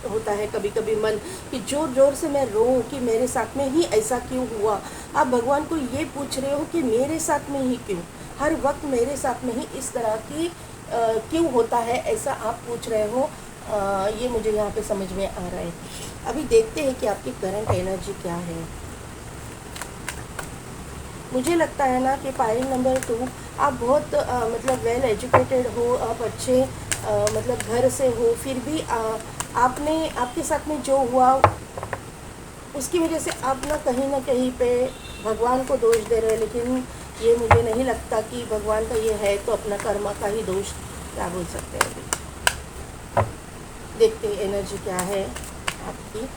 होता है कभी कभी मन कि जोर जोर से मैं रो कि मेरे साथ में ही ऐसा क्यों हुआ। आप भगवान को ये पूछ रहे हो कि मेरे साथ में ही क्यों, हर वक्त मेरे साथ में ही इस तरह की क्यों होता है, ऐसा आप पूछ रहे हो। ये मुझे यहाँ पे समझ में आ रहा है। अभी देखते हैं कि आपकी करंट एनर्जी क्या है। मुझे लगता है ना कि पाइल नंबर 2 आप बहुत मतलब वेल एजुकेटेड हो, आप अच्छे मतलब घर से हो, फिर भी आपने आपके साथ में जो हुआ उसकी वजह से आप ना कहीं पे भगवान को दोष दे रहे हैं, लेकिन ये मुझे नहीं लगता कि भगवान का ये है, तो अपना कर्मा का ही दोष क्या बोल सकते हैं। अभी देखते हैं एनर्जी क्या है आपकी।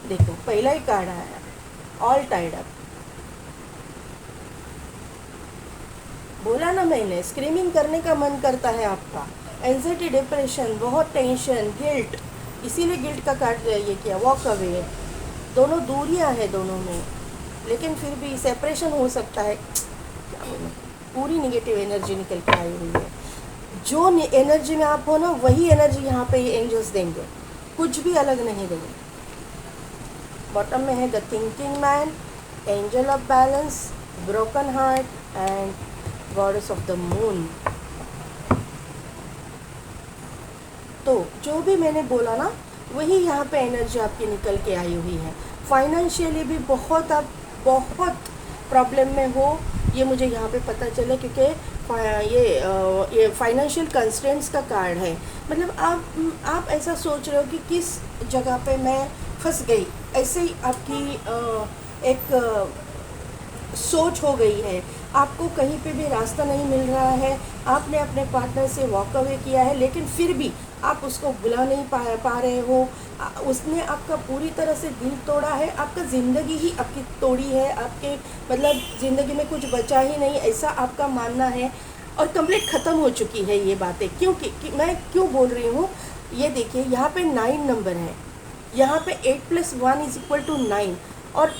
देखो पहला ही कार्ड आया, ऑल टाइड अप। बोला ना मैंने, स्क्रीमिंग करने का मन करता है आपका, एंजाइटी, डिप्रेशन, बहुत टेंशन, गिल्ट, इसीलिए गिल्ट का कार्ड ये किया, वॉक अवे। दोनों दूरियां हैं दोनों में, लेकिन फिर भी सेपरेशन हो सकता है। क्या बोलूं, पूरी निगेटिव एनर्जी निकल के आई हुई है। जो एनर्जी में आप हो ना, वही एनर्जी यहाँ पे एंजल्स देंगे, कुछ भी अलग नहीं देंगे। बॉटम में है the thinking man, angel of balance, broken heart and goddess of the moon. तो जो भी मैंने बोला ना, वही यहाँ पे एनर्जी आपकी निकल के आई हुई है। फाइनेंशियली भी बहुत आप बहुत प्रॉब्लम में हो, ये मुझे यहाँ पे पता चला, क्योंकि ये फाइनेंशियल कंस्ट्रेंट्स का कार्ड है। मतलब आप ऐसा सोच रहे हो कि किस जगह पे मैं फंस गई, ऐसे ही आपकी एक सोच हो गई है। आपको कहीं पे भी रास्ता नहीं मिल रहा है, आपने अपने पार्टनर से वॉक अवे किया है, लेकिन फिर भी आप उसको बुला नहीं पा रहे हो। उसने आपका पूरी तरह से दिल तोड़ा है, आपका ज़िंदगी ही आपकी तोड़ी है, आपके मतलब ज़िंदगी में कुछ बचा ही नहीं, ऐसा आपका मानना है, और कंप्लीट ख़त्म हो चुकी है ये बातें। क्योंकि मैं क्यों बोल रही हूँ, ये देखिए यहाँ पे 9 नंबर है, यहाँ पे 8 + 1 = 9 और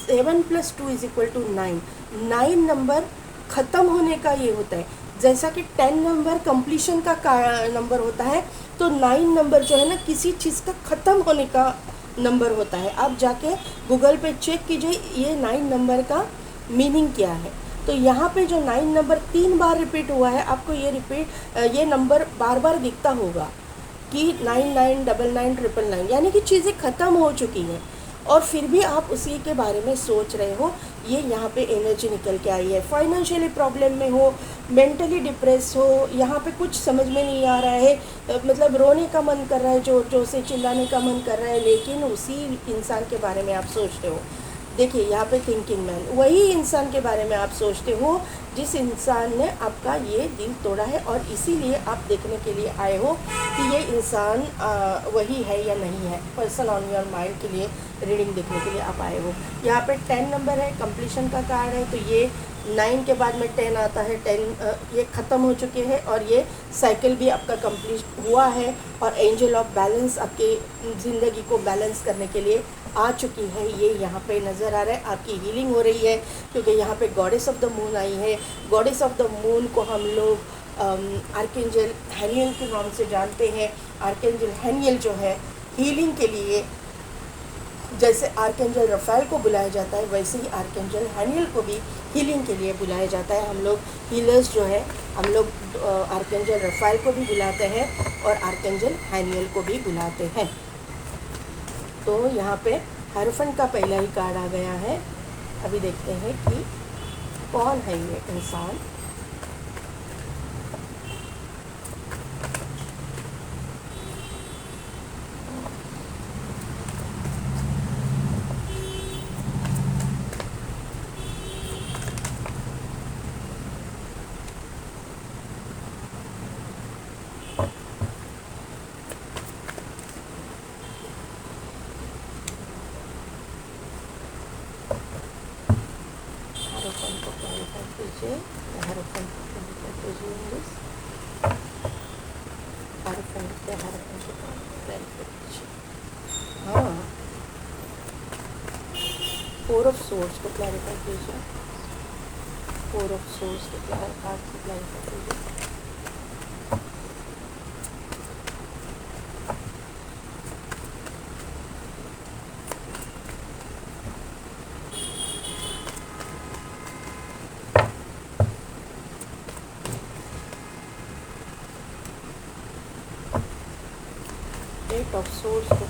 7 + 2 = 9। 9 नंबर ख़त्म होने का ये होता है, जैसा कि 10 नंबर कंप्लीशन का नंबर होता है, तो 9 नंबर जो है ना किसी चीज़ का ख़त्म होने का नंबर होता है। आप जाके गूगल पे चेक कीजिए ये 9 नंबर का मीनिंग क्या है। तो यहाँ पे जो 9 नंबर 3 बार रिपीट हुआ है, आपको ये नंबर बार बार दिखता होगा कि 999999, यानी कि चीज़ें ख़त्म हो चुकी हैं, और फिर भी आप उसी के बारे में सोच रहे हो। ये यहाँ पे एनर्जी निकल के आई है। फाइनेंशियली प्रॉब्लम में हो, मेंटली डिप्रेस हो, यहाँ पे कुछ समझ में नहीं आ रहा है, मतलब रोने का मन कर रहा है, जोर जोर से चिल्लाने का मन कर रहा है, लेकिन उसी इंसान के बारे में आप सोचते हो। देखिए यहाँ पे थिंकिंग मैन, वही इंसान के बारे में आप सोचते हो जिस इंसान ने आपका ये दिल तोड़ा है, और इसीलिए आप देखने के लिए आए हो कि ये इंसान वही है या नहीं है। पर्सन ऑन योर माइंड के लिए रीडिंग देखने के लिए आप आए हो। यहाँ पे 10 नंबर है, कंप्लीशन का कार्ड है, तो ये 9 के बाद में 10 आता है। 10 ये ख़त्म हो चुके हैं, और ये साइकिल भी आपका कंप्लीट हुआ है, और एंजल ऑफ बैलेंस आपके ज़िंदगी को बैलेंस करने के लिए आ चुकी है। ये यहाँ पे नज़र आ रहा है, आपकी हीलिंग हो रही है, क्योंकि यहाँ पे गॉडेस ऑफ द मून आई है। गॉडेस ऑफ द मून को हम लोग आर्कएंजल हैनियल के नाम से जानते हैं। आर्कएंजल हैनियल जो है हीलिंग के लिए, जैसे आर्कएंजल रफ़ाएल को बुलाया जाता है, वैसे ही आर्कएंजल हैनियल को भी हीलिंग के लिए बुलाया जाता है। हम लोग हीलर्स जो है, हम लोग आर्कएंजल रफ़ाएल को भी बुलाते हैं और आर्कएंजल हैनियल को भी बुलाते हैं। तो यहाँ पे हायरोफेंट का पहला ही कार्ड आ गया है। अभी देखते हैं कि कौन है ये इंसान। हायरोफेंट को क्लैरिफाई कीजिए, हायरोफेंट को क्लैरिफाई कीजिए इंग्लिश, हायरोफेंट को क्लैरिफाई कीजिए। हाँ, फोर ऑफ सोर्स को क्लैरिफाई कीजिए, फोर ऑफ सोर्स को क्लैरिफाई कीजिए। एट ऑफ सोर्स को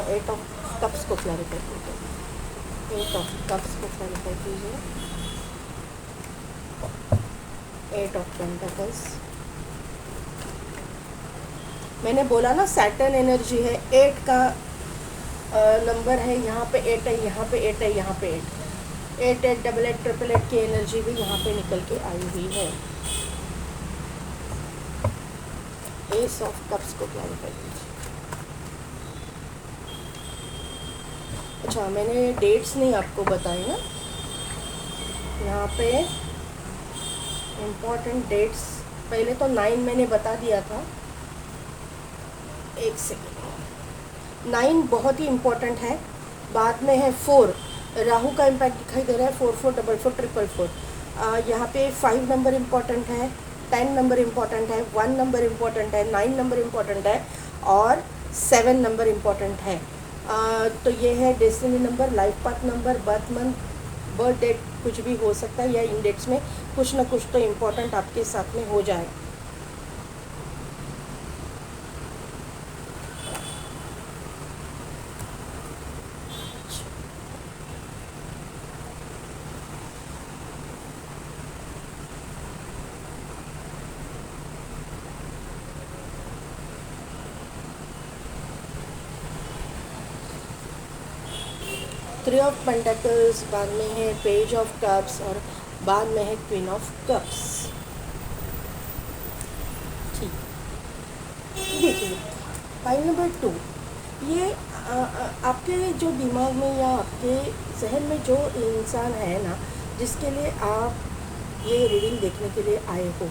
एट ऑफ कप्स को क्लैरिफाई कीजिए, एट ऑफ कप्स को क्लैरिफाई कीजिए, एट ऑफ पेंटाकल्स। मैंने बोला ना सैटर्न एनर्जी है, एट का नंबर है, यहाँ पे एट है, यहाँ पे एट है, यहाँ पे eight, eight eight double eight triple eight की एनर्जी भी यहाँ पे निकल के आई हुई है। एस ऑफ कप्स को क्लैरिफाई कीजिए। अच्छा, मैंने डेट्स नहीं आपको बताई ना, यहाँ पे इम्पॉर्टेंट डेट्स, पहले तो 9 मैंने बता दिया था, एक सेकेंड, 9 बहुत ही इम्पोर्टेंट है। बाद में है 4, राहु का इम्पैक्ट दिखाई दे रहा है, 4 4 डबल 4 ट्रिपल 4। यहाँ पे 5 नंबर इम्पॉर्टेंट है, 10 नंबर इम्पॉर्टेंट है, 1 नंबर इम्पॉर्टेंट है, 9 नंबर इम्पॉर्टेंट है और 7 नंबर इम्पॉर्टेंट है। तो ये है destiny number, life path number, birth month, birth date कुछ भी हो सकता है, या इन डेट्स में कुछ ना कुछ तो इम्पोर्टेंट आपके साथ में हो जाए। थ्री ऑफ पेंटाकल्स, बाद में है पेज ऑफ कप्स और बाद में है क्वीन ऑफ कप्स। ठीक, देखिए फाइल नंबर 2, ये आपके जो दिमाग में या आपके जहन में जो इंसान है ना, जिसके लिए आप ये रीडिंग देखने के लिए आए हो,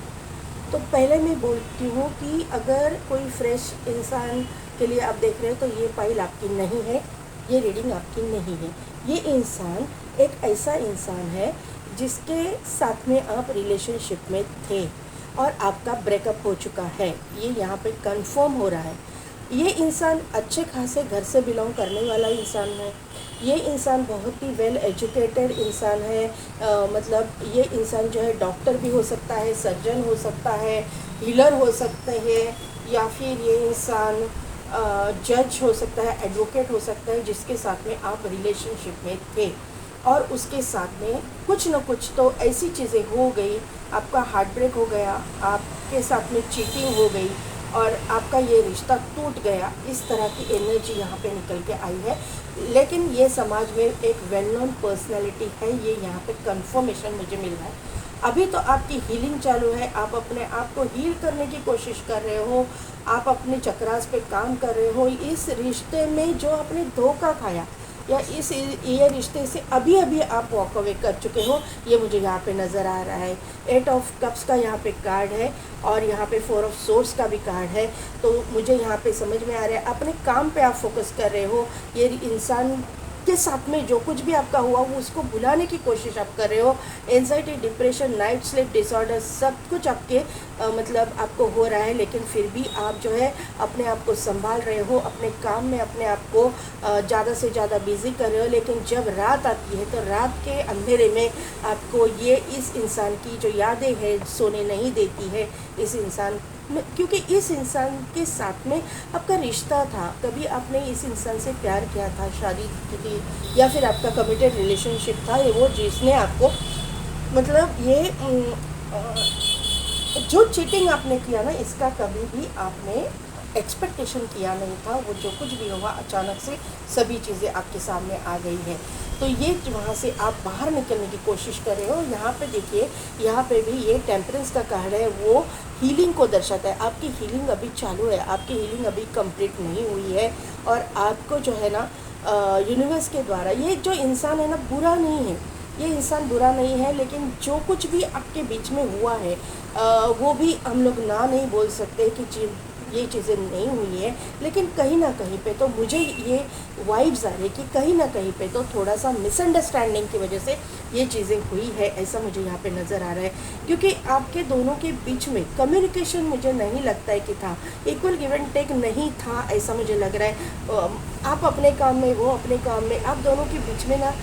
तो पहले मैं बोलती हूँ कि अगर कोई फ्रेश इंसान के लिए आप देख रहे हो तो ये फाइल आपकी नहीं है, ये रीडिंग आपकी नहीं है। ये इंसान एक ऐसा इंसान है जिसके साथ में आप रिलेशनशिप में थे और आपका ब्रेकअप हो चुका है, ये यहाँ पे कंफर्म हो रहा है। ये इंसान अच्छे खासे घर से बिलोंग करने वाला इंसान है, ये इंसान बहुत ही वेल एजुकेटेड इंसान है। मतलब ये इंसान जो है डॉक्टर भी हो सकता है, सर्जन हो सकता है, हीलर हो सकते हैं, या फिर ये इंसान जज हो सकता है, एडवोकेट हो सकता है, जिसके साथ में आप रिलेशनशिप में थे और उसके साथ में कुछ न कुछ तो ऐसी चीज़ें हो गई, आपका हार्ट ब्रेक हो गया, आपके साथ में चीटिंग हो गई और आपका ये रिश्ता टूट गया। इस तरह की एनर्जी यहाँ पे निकल के आई है, लेकिन ये समाज में एक वेल नोन पर्सनैलिटी है, ये यहाँ पे कंफर्मेशन मुझे मिल रहा है। अभी तो आपकी हीलिंग चालू है, आप अपने आप को हील करने की कोशिश कर रहे हो, आप अपने चक्रास पे काम कर रहे हो। इस रिश्ते में जो आपने धोखा खाया या ये रिश्ते से अभी अभी आप वॉक अवे कर चुके हो, ये मुझे यहाँ पे नज़र आ रहा है। 8 ऑफ कप्स का यहाँ पे कार्ड है और यहाँ पे 4 ऑफ सोर्स का भी कार्ड है, तो मुझे यहाँ पे समझ में आ रहा है अपने काम पे आप फोकस कर रहे हो। ये इंसान के साथ में जो कुछ भी आपका हुआ वो उसको भुलाने की कोशिश आप कर रहे हो। Anxiety, depression, night sleep disorder सब कुछ आपके मतलब आपको हो रहा है, लेकिन फिर भी आप जो है अपने आप को संभाल रहे हो, अपने काम में अपने आप को ज़्यादा से ज़्यादा बिजी कर रहे हो। लेकिन जब रात आती है तो रात के अंधेरे में आपको ये इस इंसान की जो यादें हैं सोने नहीं देती है। इस इंसान क्योंकि इस इंसान के साथ में आपका रिश्ता था, कभी आपने इस इंसान से प्यार किया था, शादी की थी, या फिर आपका कमिटेड रिलेशनशिप था, ये वो जिसने आपको मतलब ये जो चीटिंग आपने किया ना, इसका कभी भी आपने एक्सपेक्टेशन किया नहीं था। वो जो कुछ भी हुआ अचानक से सभी चीज़ें आपके सामने आ गई है, तो ये वहाँ से आप बाहर निकलने की कोशिश कर रहे हो। यहाँ पे देखिए, यहाँ पे भी ये टेम्परेंस का कार्ड है, वो हीलिंग को दर्शाता है। आपकी हीलिंग अभी चालू है, आपकी हीलिंग अभी कंप्लीट नहीं हुई है और आपको जो है ना यूनिवर्स के द्वारा, ये जो इंसान है ना बुरा नहीं है, ये इंसान बुरा नहीं है, लेकिन जो कुछ भी आपके बीच में हुआ है वो भी हम लोग ना नहीं बोल सकते कि ये चीज़ें नहीं हुई है, लेकिन कहीं ना कहीं पे तो मुझे ये वाइब्स आ रही है कि कहीं ना कहीं पे तो थोड़ा सा मिसअंडरस्टैंडिंग की वजह से ये चीज़ें हुई है, ऐसा मुझे यहाँ पे नज़र आ रहा है। क्योंकि आपके दोनों के बीच में कम्युनिकेशन मुझे नहीं लगता है कि था, इक्वल गिव एंड टेक नहीं था, ऐसा मुझे लग रहा है। आप अपने काम में, वो अपने काम में, आप दोनों के बीच में ना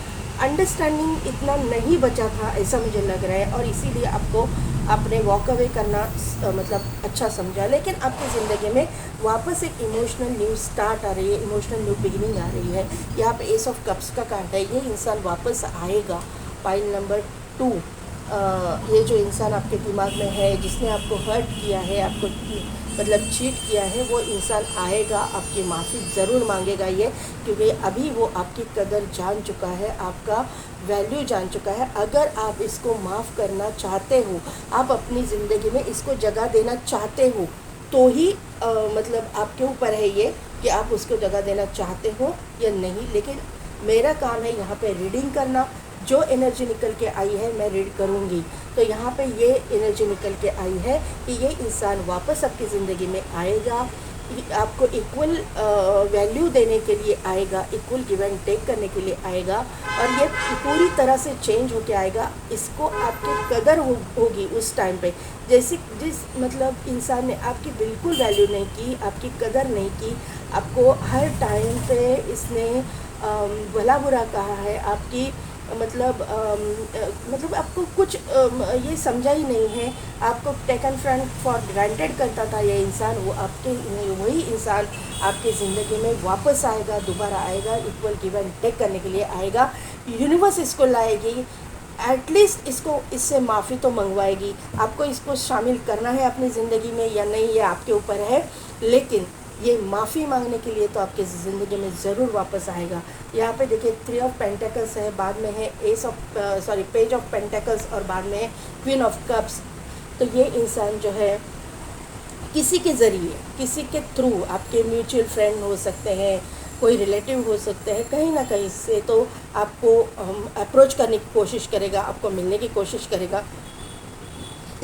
अंडरस्टैंडिंग इतना नहीं बचा था, ऐसा मुझे लग रहा है। और इसीलिए आपको आपने वॉक अवे करना मतलब अच्छा समझा। लेकिन आपकी ज़िंदगी में वापस एक इमोशनल न्यू स्टार्ट आ रही है, इमोशनल न्यू बिगिनिंग आ रही है। यहाँ पे एस ऑफ कप्स का कार्ड है, ये इंसान वापस आएगा। पाइल नंबर 2, ये जो इंसान आपके दिमाग में है, जिसने आपको हर्ट किया है, आपको मतलब चीट किया है, वो इंसान आएगा, आपकी माफ़ी ज़रूर मांगेगा ये, क्योंकि अभी वो आपकी कदर जान चुका है, आपका वैल्यू जान चुका है। अगर आप इसको माफ़ करना चाहते हो, आप अपनी ज़िंदगी में इसको जगह देना चाहते हो, तो ही मतलब आपके ऊपर है ये कि आप उसको जगह देना चाहते हो या नहीं। लेकिन मेरा काम है यहाँ पे रीडिंग करना, जो एनर्जी निकल के आई है मैं रीड करूँगी। तो यहाँ पे ये एनर्जी निकल के आई है कि ये इंसान वापस आपकी ज़िंदगी में आएगा, आपको इक्वल वैल्यू देने के लिए आएगा, इक्वल गिव एंड टेक करने के लिए आएगा, और ये पूरी तरह से चेंज होके आएगा। इसको आपकी कदर होगी उस टाइम पे, जैसे जिस मतलब इंसान ने आपकी बिल्कुल वैल्यू नहीं की, आपकी कदर नहीं की, आपको हर टाइम पे इसने भला बुरा कहा है, आपकी मतलब आपको कुछ ये समझा ही नहीं है, आपको टेकन फॉर ग्रांटेड करता था ये इंसान, वो आपके वही इंसान आपकी ज़िंदगी में वापस आएगा, दोबारा आएगा, इक्वल गिव एंड टेक करने के लिए आएगा। यूनिवर्स इसको लाएगी, एटलीस्ट इसको इससे माफ़ी तो मंगवाएगी। आपको इसको शामिल करना है अपनी ज़िंदगी में या नहीं, ये आपके ऊपर है, लेकिन ये माफ़ी मांगने के लिए तो आपकी ज़िंदगी में ज़रूर वापस आएगा। यहाँ पे देखिए 3 ऑफ पेंटेकल्स है, बाद में है पेज ऑफ पेंटेकल्स, और बाद में है क्वीन ऑफ कप्स। तो ये इंसान जो है किसी के ज़रिए, किसी के थ्रू, आपके म्यूचुअल फ्रेंड हो सकते हैं, कोई रिलेटिव हो सकते हैं, कहीं ना कहीं से तो आपको अप्रोच करने की कोशिश करेगा, आपको मिलने की कोशिश करेगा।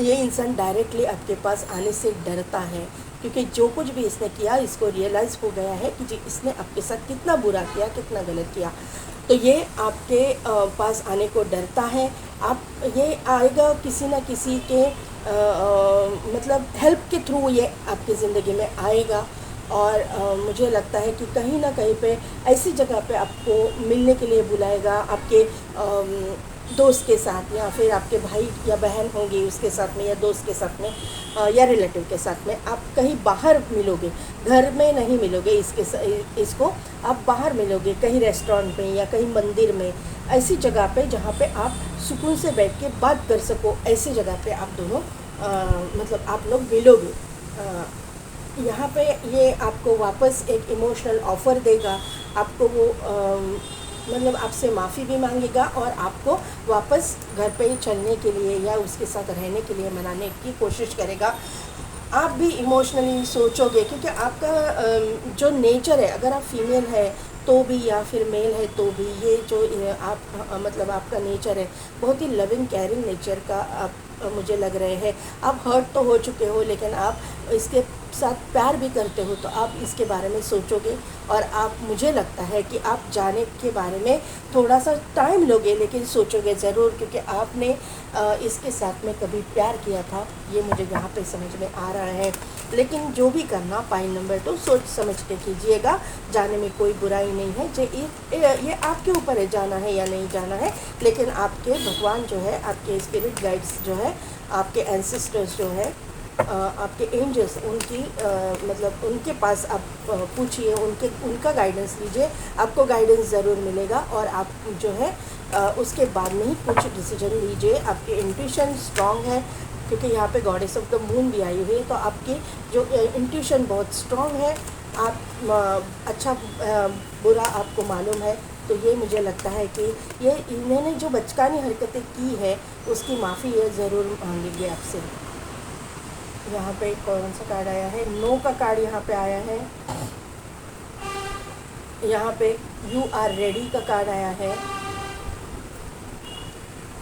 ये इंसान डायरेक्टली आपके पास आने से डरता है, क्योंकि जो कुछ भी इसने किया, इसको रियलाइज़ हो गया है कि जी इसने आपके साथ कितना बुरा किया, कितना गलत किया। तो ये आपके पास आने को डरता है। आप ये आएगा किसी न किसी के मतलब हेल्प के थ्रू, ये आपकी ज़िंदगी में आएगा। और मुझे लगता है कि कहीं ना कहीं पे ऐसी जगह पे आपको मिलने के लिए बुलाएगा, आपके दोस्त के साथ, या फिर आपके भाई या बहन होंगी उसके साथ में, या दोस्त के साथ में, या रिलेटिव के साथ में। आप कहीं बाहर मिलोगे, घर में नहीं मिलोगे, इसको आप बाहर मिलोगे, कहीं रेस्टोरेंट में या कहीं मंदिर में, ऐसी जगह पे जहाँ पे आप सुकून से बैठ के बात कर सको, ऐसी जगह पे आप दोनों मतलब आप लोग मिलोगे। यहाँ पे ये आपको वापस एक इमोशनल ऑफ़र देगा, आपको वो मतलब आपसे माफ़ी भी मांगेगा, और आपको वापस घर पे चलने के लिए या उसके साथ रहने के लिए मनाने की कोशिश करेगा। आप भी इमोशनली सोचोगे, क्योंकि आपका जो नेचर है, अगर आप फीमेल है तो भी या फिर मेल है तो भी, ये जो आप मतलब आपका नेचर है बहुत ही लविंग केयरिंग नेचर का आप मुझे लग रहे हैं। आप हर्ट तो हो चुके हो, लेकिन आप इसके साथ प्यार भी करते हो, तो आप इसके बारे में सोचोगे, और आप मुझे लगता है कि आप जाने के बारे में थोड़ा सा टाइम लोगे, लेकिन सोचोगे ज़रूर, क्योंकि आपने इसके साथ में कभी प्यार किया था, ये मुझे यहाँ पे समझ में आ रहा है। लेकिन जो भी करना, पाइल नंबर 2, सोच समझ के कीजिएगा, जाने में कोई बुराई नहीं है। ये आपके ऊपर है जाना है या नहीं जाना है, लेकिन आपके भगवान जो है, आपके स्पिरिट गाइड्स जो है, आपके एंसेस्टर्स जो है, आपके एंजल्स, उनकी मतलब उनके पास आप पूछिए, उनका गाइडेंस लीजिए, आपको गाइडेंस ज़रूर मिलेगा। और आप जो है उसके बाद में ही कुछ डिसीजन लीजिए। आपकी इंट्यूशन स्ट्रांग है, क्योंकि यहाँ पे गॉडेस ऑफ द मून भी आई हुई है, तो आपकी जो इंट्यूशन बहुत स्ट्रांग है, आप अच्छा बुरा आपको मालूम है। तो ये मुझे लगता है कि ये इन्होंने जो बचकानी हरकतें की है, उसकी माफ़ी ये ज़रूर मांगेंगे आपसे। यहाँ पे कौन सा कार्ड आया है? नो का कार्ड यहाँ पे आया है। यहाँ पे यू आर रेडी का कार्ड आया है,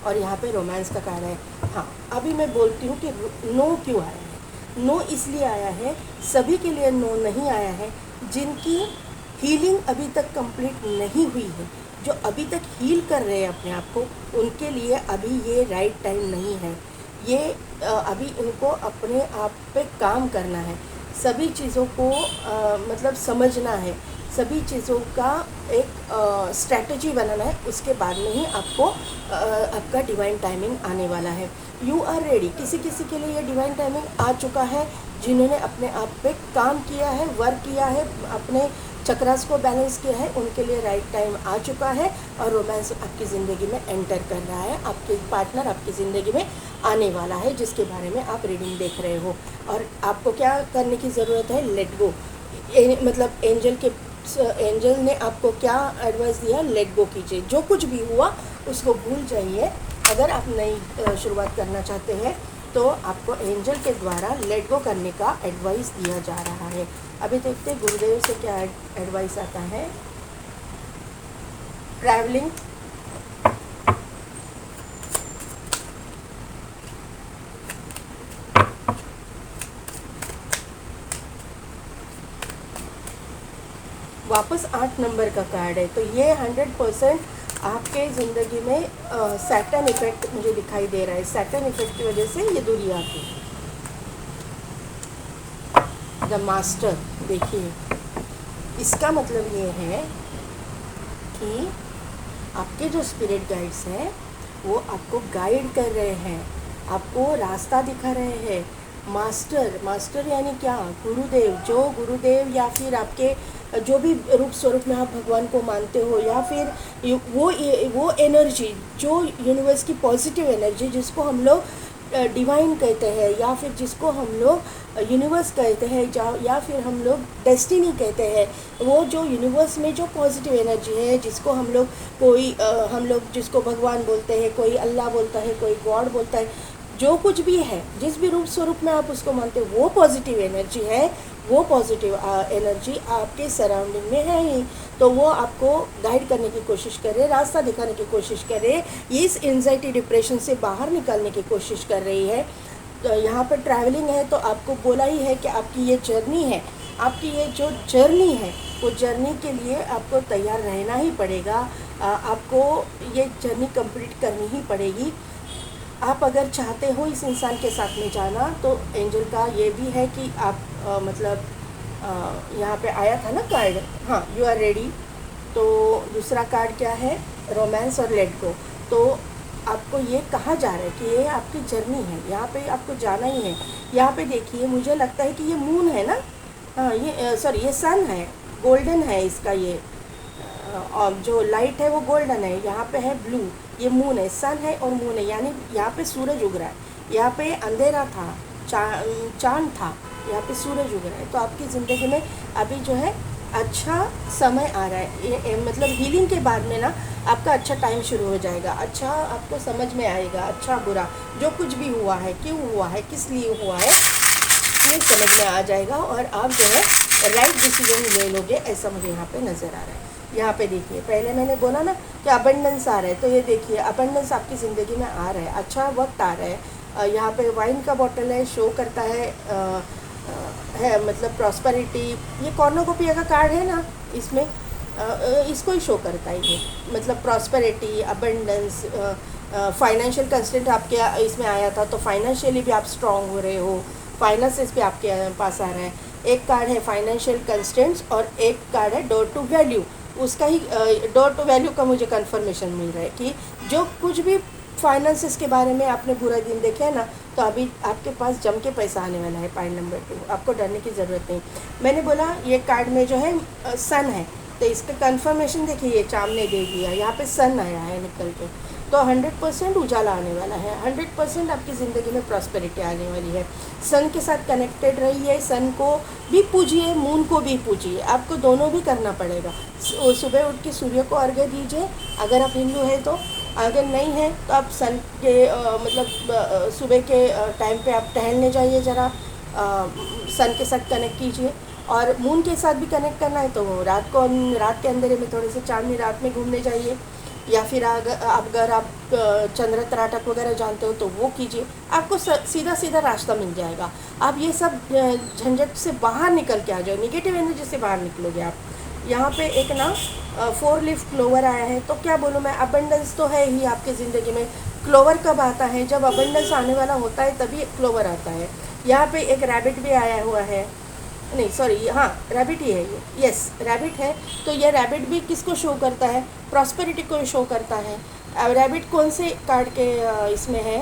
और यहाँ पे रोमांस का कार्ड है। हाँ, अभी मैं बोलती हूँ कि नो क्यों आया है। नो इसलिए आया है, सभी के लिए नो नहीं आया है जिनकी हीलिंग अभी तक कंप्लीट नहीं हुई है, जो अभी तक हील कर रहे हैं अपने आप को, उनके लिए अभी ये राइट टाइम नहीं है। ये अभी इनको अपने आप पे काम करना है, सभी चीज़ों को मतलब समझना है, सभी चीज़ों का एक स्ट्रैटेजी बनाना है, उसके बाद में ही आपको आपका डिवाइन टाइमिंग आने वाला है। You are ready. किसी किसी के लिए ये डिवाइन टाइमिंग आ चुका है, जिन्होंने अपने आप पे काम किया है, वर्क किया है, अपने चक्रास को बैलेंस किया है, उनके लिए राइट टाइम आ चुका है और रोमांस आपकी ज़िंदगी में एंटर कर रहा है। आपके पार्टनर आपकी ज़िंदगी में आने वाला है, जिसके बारे में आप रीडिंग देख रहे हो। और आपको क्या करने की ज़रूरत है? Let go. मतलब एंजल ने आपको क्या एडवाइस दिया? लेट गो कीजिए। जो कुछ भी हुआ उसको भूल जाइए। अगर आप नई शुरुआत करना चाहते हैं तो आपको एंजल के द्वारा लेट गो करने का एडवाइस दिया जा रहा है। अभी देखते हैं गुरुदेव से क्या एडवाइस आता है। ट्रैवलिंग, वापस 8 नंबर का कार्ड है। तो ये 100% आपके ज़िंदगी में सैटर्न इफेक्ट मुझे दिखाई दे रहा है। सैटर्न इफेक्ट की वजह से ये दूरी आती है। द मास्टर, देखिए इसका मतलब ये है कि आपके जो स्पिरिट गाइड्स हैं वो आपको गाइड कर रहे हैं, आपको रास्ता दिखा रहे हैं। मास्टर यानी क्या? गुरुदेव। जो गुरुदेव या फिर आपके जो भी रूप स्वरूप में आप भगवान को मानते हो, या फिर वो एनर्जी जो यूनिवर्स की पॉजिटिव एनर्जी, जिसको हम लोग डिवाइन कहते हैं, या फिर जिसको हम लोग यूनिवर्स कहते हैं, या फिर हम लोग डेस्टिनी कहते हैं, वो जो यूनिवर्स में जो पॉजिटिव एनर्जी है, जिसको हम लोग जिसको भगवान बोलते हैं, कोई अल्लाह बोलता है, कोई गॉड बोलता है, जो कुछ भी है, जिस भी रूप स्वरूप में आप उसको मानते हो, वो पॉजिटिव एनर्जी है। वो पॉजिटिव एनर्जी आपके सराउंडिंग में है ही, तो वो आपको गाइड करने की कोशिश करे, रास्ता दिखाने की कोशिश करे, ये इस एंजाइटी डिप्रेशन से बाहर निकालने की कोशिश कर रही है। तो यहाँ पर ट्रैवलिंग है, तो आपको बोला ही है कि आपकी ये जर्नी है, आपकी ये जो जर्नी है, वो जर्नी के लिए आपको तैयार रहना ही पड़ेगा। आपको ये जर्नी कंप्लीट करनी ही पड़ेगी। आप अगर चाहते हो इस इंसान के साथ में जाना, तो एंजल का ये भी है कि आप यहाँ पे आया था ना कार्ड, हाँ, यू आर रेडी। तो दूसरा कार्ड क्या है? रोमांस और लेट गो। तो आपको ये कहा जा रहा है कि ये आपकी जर्नी है, यहाँ पे आपको जाना ही है। यहाँ पे देखिए, मुझे लगता है कि ये मून है ना, हाँ, ये सॉरी, ये सन है, गोल्डन है इसका, ये और जो लाइट है वो गोल्डन है, यहाँ पे है ब्लू, ये मून है, सन है और मून है, यानी यहाँ पे सूरज उग रहा है, यहाँ पे अंधेरा था, चांद था, यहाँ पे सूरज उग रहा है। तो आपकी ज़िंदगी में अभी जो है अच्छा समय आ रहा है। मतलब हीलिंग के बाद में ना आपका अच्छा टाइम शुरू हो जाएगा, अच्छा आपको समझ में आएगा, अच्छा बुरा जो कुछ भी हुआ है, क्यों हुआ है, किस लिए हुआ है, ये समझ में आ जाएगा और आप जो है राइट डिसीजन ले लोगे, ऐसा मुझे यहाँ पे नज़र आ रहा है। यहाँ पे देखिए, पहले मैंने बोला ना कि अबंडेंस आ रहा है, तो ये देखिए अबंडेंस आपकी ज़िंदगी में आ रहा है, अच्छा वक्त आ रहा है। यहाँ पे वाइन का बॉटल है, शो करता है मतलब प्रॉस्पेरिटी। ये कॉर्नोकोपिया का कार्ड है ना, इसमें इसको ही शो करता है ये, मतलब प्रॉस्पेरिटी, अबंडेंस, फाइनेंशियल कंस्टेंट आपके इसमें आया था, तो फाइनेंशियली भी आप स्ट्रॉन्ग हो रहे हो, फाइनेंसेस भी आपके पास आ रहा है। एक कार्ड है फाइनेंशियल कंस्टेंट्स और एक कार्ड है डोर टू वैल्यू। उसका ही डोर टू वैल्यू का मुझे कंफर्मेशन मिल रहा है कि जो कुछ भी फाइनेंसेस के बारे में आपने बुरा दिन देखे है ना, तो अभी आपके पास जम के पैसा आने वाला है। पॉइंट नंबर 2, आपको डरने की ज़रूरत नहीं। मैंने बोला ये कार्ड में जो है सन है, तो इसका कंफर्मेशन देखिए, ये चाँद ने दे दिया, यहाँ पे सन आया है निकल के, तो 100% उजाला आने वाला है, 100% आपकी ज़िंदगी में प्रॉस्पेरिटी आने वाली है। सन के साथ कनेक्टेड रहिए, सन को भी पूजिए, मून को भी पूजिए, आपको दोनों भी करना पड़ेगा। सुबह उठ के सूर्य को अर्घ्य दीजिए अगर आप हिंदू हैं तो, अगर नहीं है तो आप सन के मतलब सुबह के टाइम पे आप टहलने जाइए ज़रा, सन के साथ कनेक्ट कीजिए। और मून के साथ भी कनेक्ट करना है तो रात के अंधेरे में थोड़े से चांदनी रात में घूमने जाइए। या फिर अगर आप चंद्र त्राटक वगैरह जानते हो तो वो कीजिए, आपको सीधा सीधा रास्ता मिल जाएगा। आप ये सब झंझट से बाहर निकल के आ जाओ, निगेटिव एनर्जी से बाहर निकलोगे आप। यहाँ पे एक ना 4 लीफ क्लोवर आया है, तो क्या बोलूँ मैं, अबंडेंस तो है ही आपकी ज़िंदगी में। क्लोवर कब आता है, जब अबंडेंस आने वाला होता है तभी क्लोवर आता है। यहाँ पे एक रैबिट भी आया हुआ है, नहीं सॉरी, हाँ रैबिट ही है ये, यस रैबिट है। तो ये रैबिट भी किसको शो करता है, प्रॉस्पेरिटी को शो करता है। रैबिट कौन से कार्ड के इसमें है,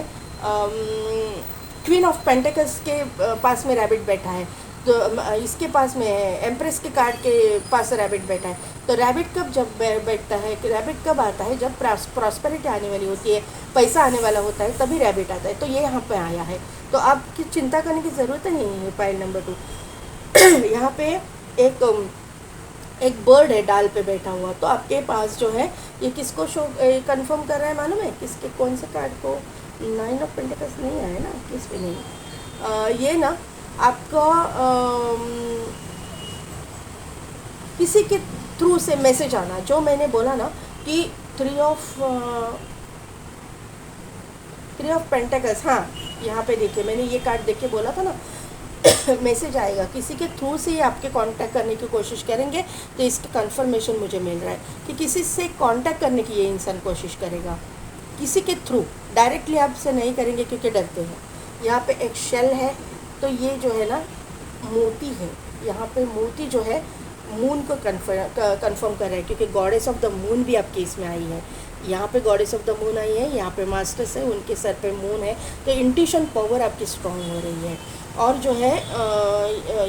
क्वीन ऑफ पेंटिकल्स के पास में रैबिट बैठा है, तो इसके पास में है एम्प्रेस के कार्ड के पास रैबिट बैठा है। तो रैबिट कब जब बैठता है, रैबिट कब आता है, जब प्रॉस्पेरिटी आने वाली होती है, पैसा आने वाला होता है, तभी रैबिट आता है। तो ये यहाँ पे आया है, तो आपकी चिंता करने की ज़रूरत नहीं है। पाइल नंबर 2 यहाँ पे एक बर्ड है डाल पे बैठा हुआ, तो आपके पास जो है ये किसको शो कंफर्म कर रहा है मालूम है, किसके, कौन से कार्ड को, 9 ऑफ पेंटिकल्स नहीं आया ना, किस पे नहीं, ये ना आपका किसी के थ्रू से मैसेज आना, जो मैंने बोला ना कि 3 ऑफ पेंटिकल्स, हाँ यहाँ पे देखिए मैंने ये कार्ड देख के बोला था ना मैसेज आएगा, किसी के थ्रू से ही आपके कांटेक्ट करने की कोशिश करेंगे। तो इसका कंफर्मेशन मुझे मिल रहा है कि किसी से कांटेक्ट करने की ये इंसान कोशिश करेगा, किसी के थ्रू, डायरेक्टली आपसे नहीं करेंगे क्योंकि डरते हैं। यहाँ पे एक शेल है, तो ये जो है ना मोती है, यहाँ पे मोती जो है मून को कन्फर्म कर रहा है, क्योंकि गॉडेस ऑफ द मून भी आपके इसमें आई है। यहाँ पे गॉडेस ऑफ द मून आई है, यहाँ पे मास्टर्स है, उनके सर पे मून है, तो इंट्यूशन पावर आपकी स्ट्रॉन्ग हो रही है। और जो है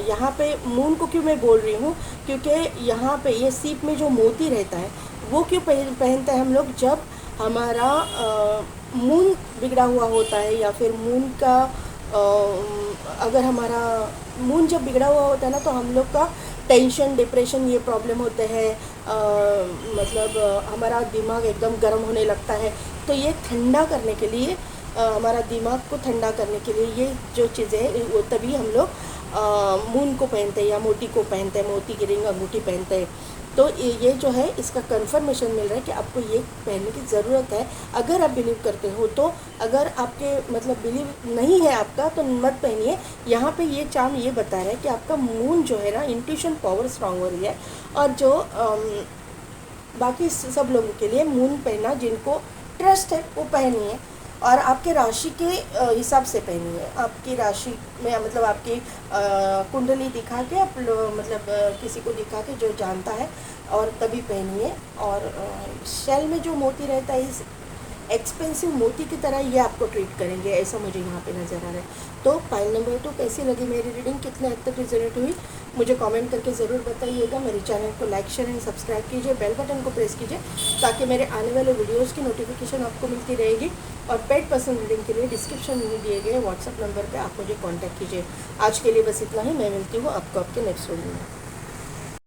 यहाँ पे मून को क्यों मैं बोल रही हूँ, क्योंकि यहाँ पे ये सीप में जो मोती रहता है वो क्यों पहनते हैं हम लोग, जब हमारा मून बिगड़ा हुआ होता है, या फिर मून का अगर हमारा मून जब बिगड़ा हुआ होता है ना, तो हम लोग का टेंशन, डिप्रेशन, ये प्रॉब्लम होते हैं, मतलब हमारा दिमाग एकदम गर्म होने लगता है। तो ये ठंडा करने के लिए, हमारा दिमाग को ठंडा करने के लिए ये जो चीज़ें हैं, वो तभी हम लोग मून को पहनते हैं या मोती को पहनते हैं, मोती की रिंग अंगूठी पहनते हैं। तो ये जो है इसका कंफर्मेशन मिल रहा है कि आपको ये पहनने की ज़रूरत है, अगर आप बिलीव करते हो तो। अगर आपके मतलब बिलीव नहीं है आपका तो मत पहनिए। यहाँ पे ये चार्म ये बता रहा है कि आपका मून जो है ना, इंट्यूशन पावर स्ट्रांग हो रही है। और जो बाकी सब लोगों के लिए मून पहनना, जिनको ट्रस्ट है वो पहनिए, और आपके राशि के हिसाब से पहनिए। आपकी राशि में मतलब आपकी कुंडली दिखा के, आप मतलब किसी को दिखा के जो जानता है, और तभी पहनिए। और शेल में जो मोती रहता है, इस एक्सपेंसिव मोती की तरह ये आपको ट्रीट करेंगे, ऐसा मुझे यहाँ पे नज़र आ रहा है। तो पाइल नंबर 2 कैसी लगी मेरी रीडिंग, कितने हद तक रिजल्ट हुई, मुझे कमेंट करके ज़रूर बताइएगा। मेरे चैनल को लाइक, शेयर एंड सब्सक्राइब कीजिए, बेल बटन को प्रेस कीजिए, ताकि मेरे आने वाले वीडियोज़ की नोटिफिकेशन आपको मिलती रहेगी। और पेड पर्सन रीडिंग के लिए डिस्क्रिप्शन में दिए गए व्हाट्सअप नंबर पर आप मुझे कॉन्टैक्ट कीजिए। आज के लिए बस इतना ही, मैं मिलती हूँ आपको आपके नेक्स्ट वीडियो में।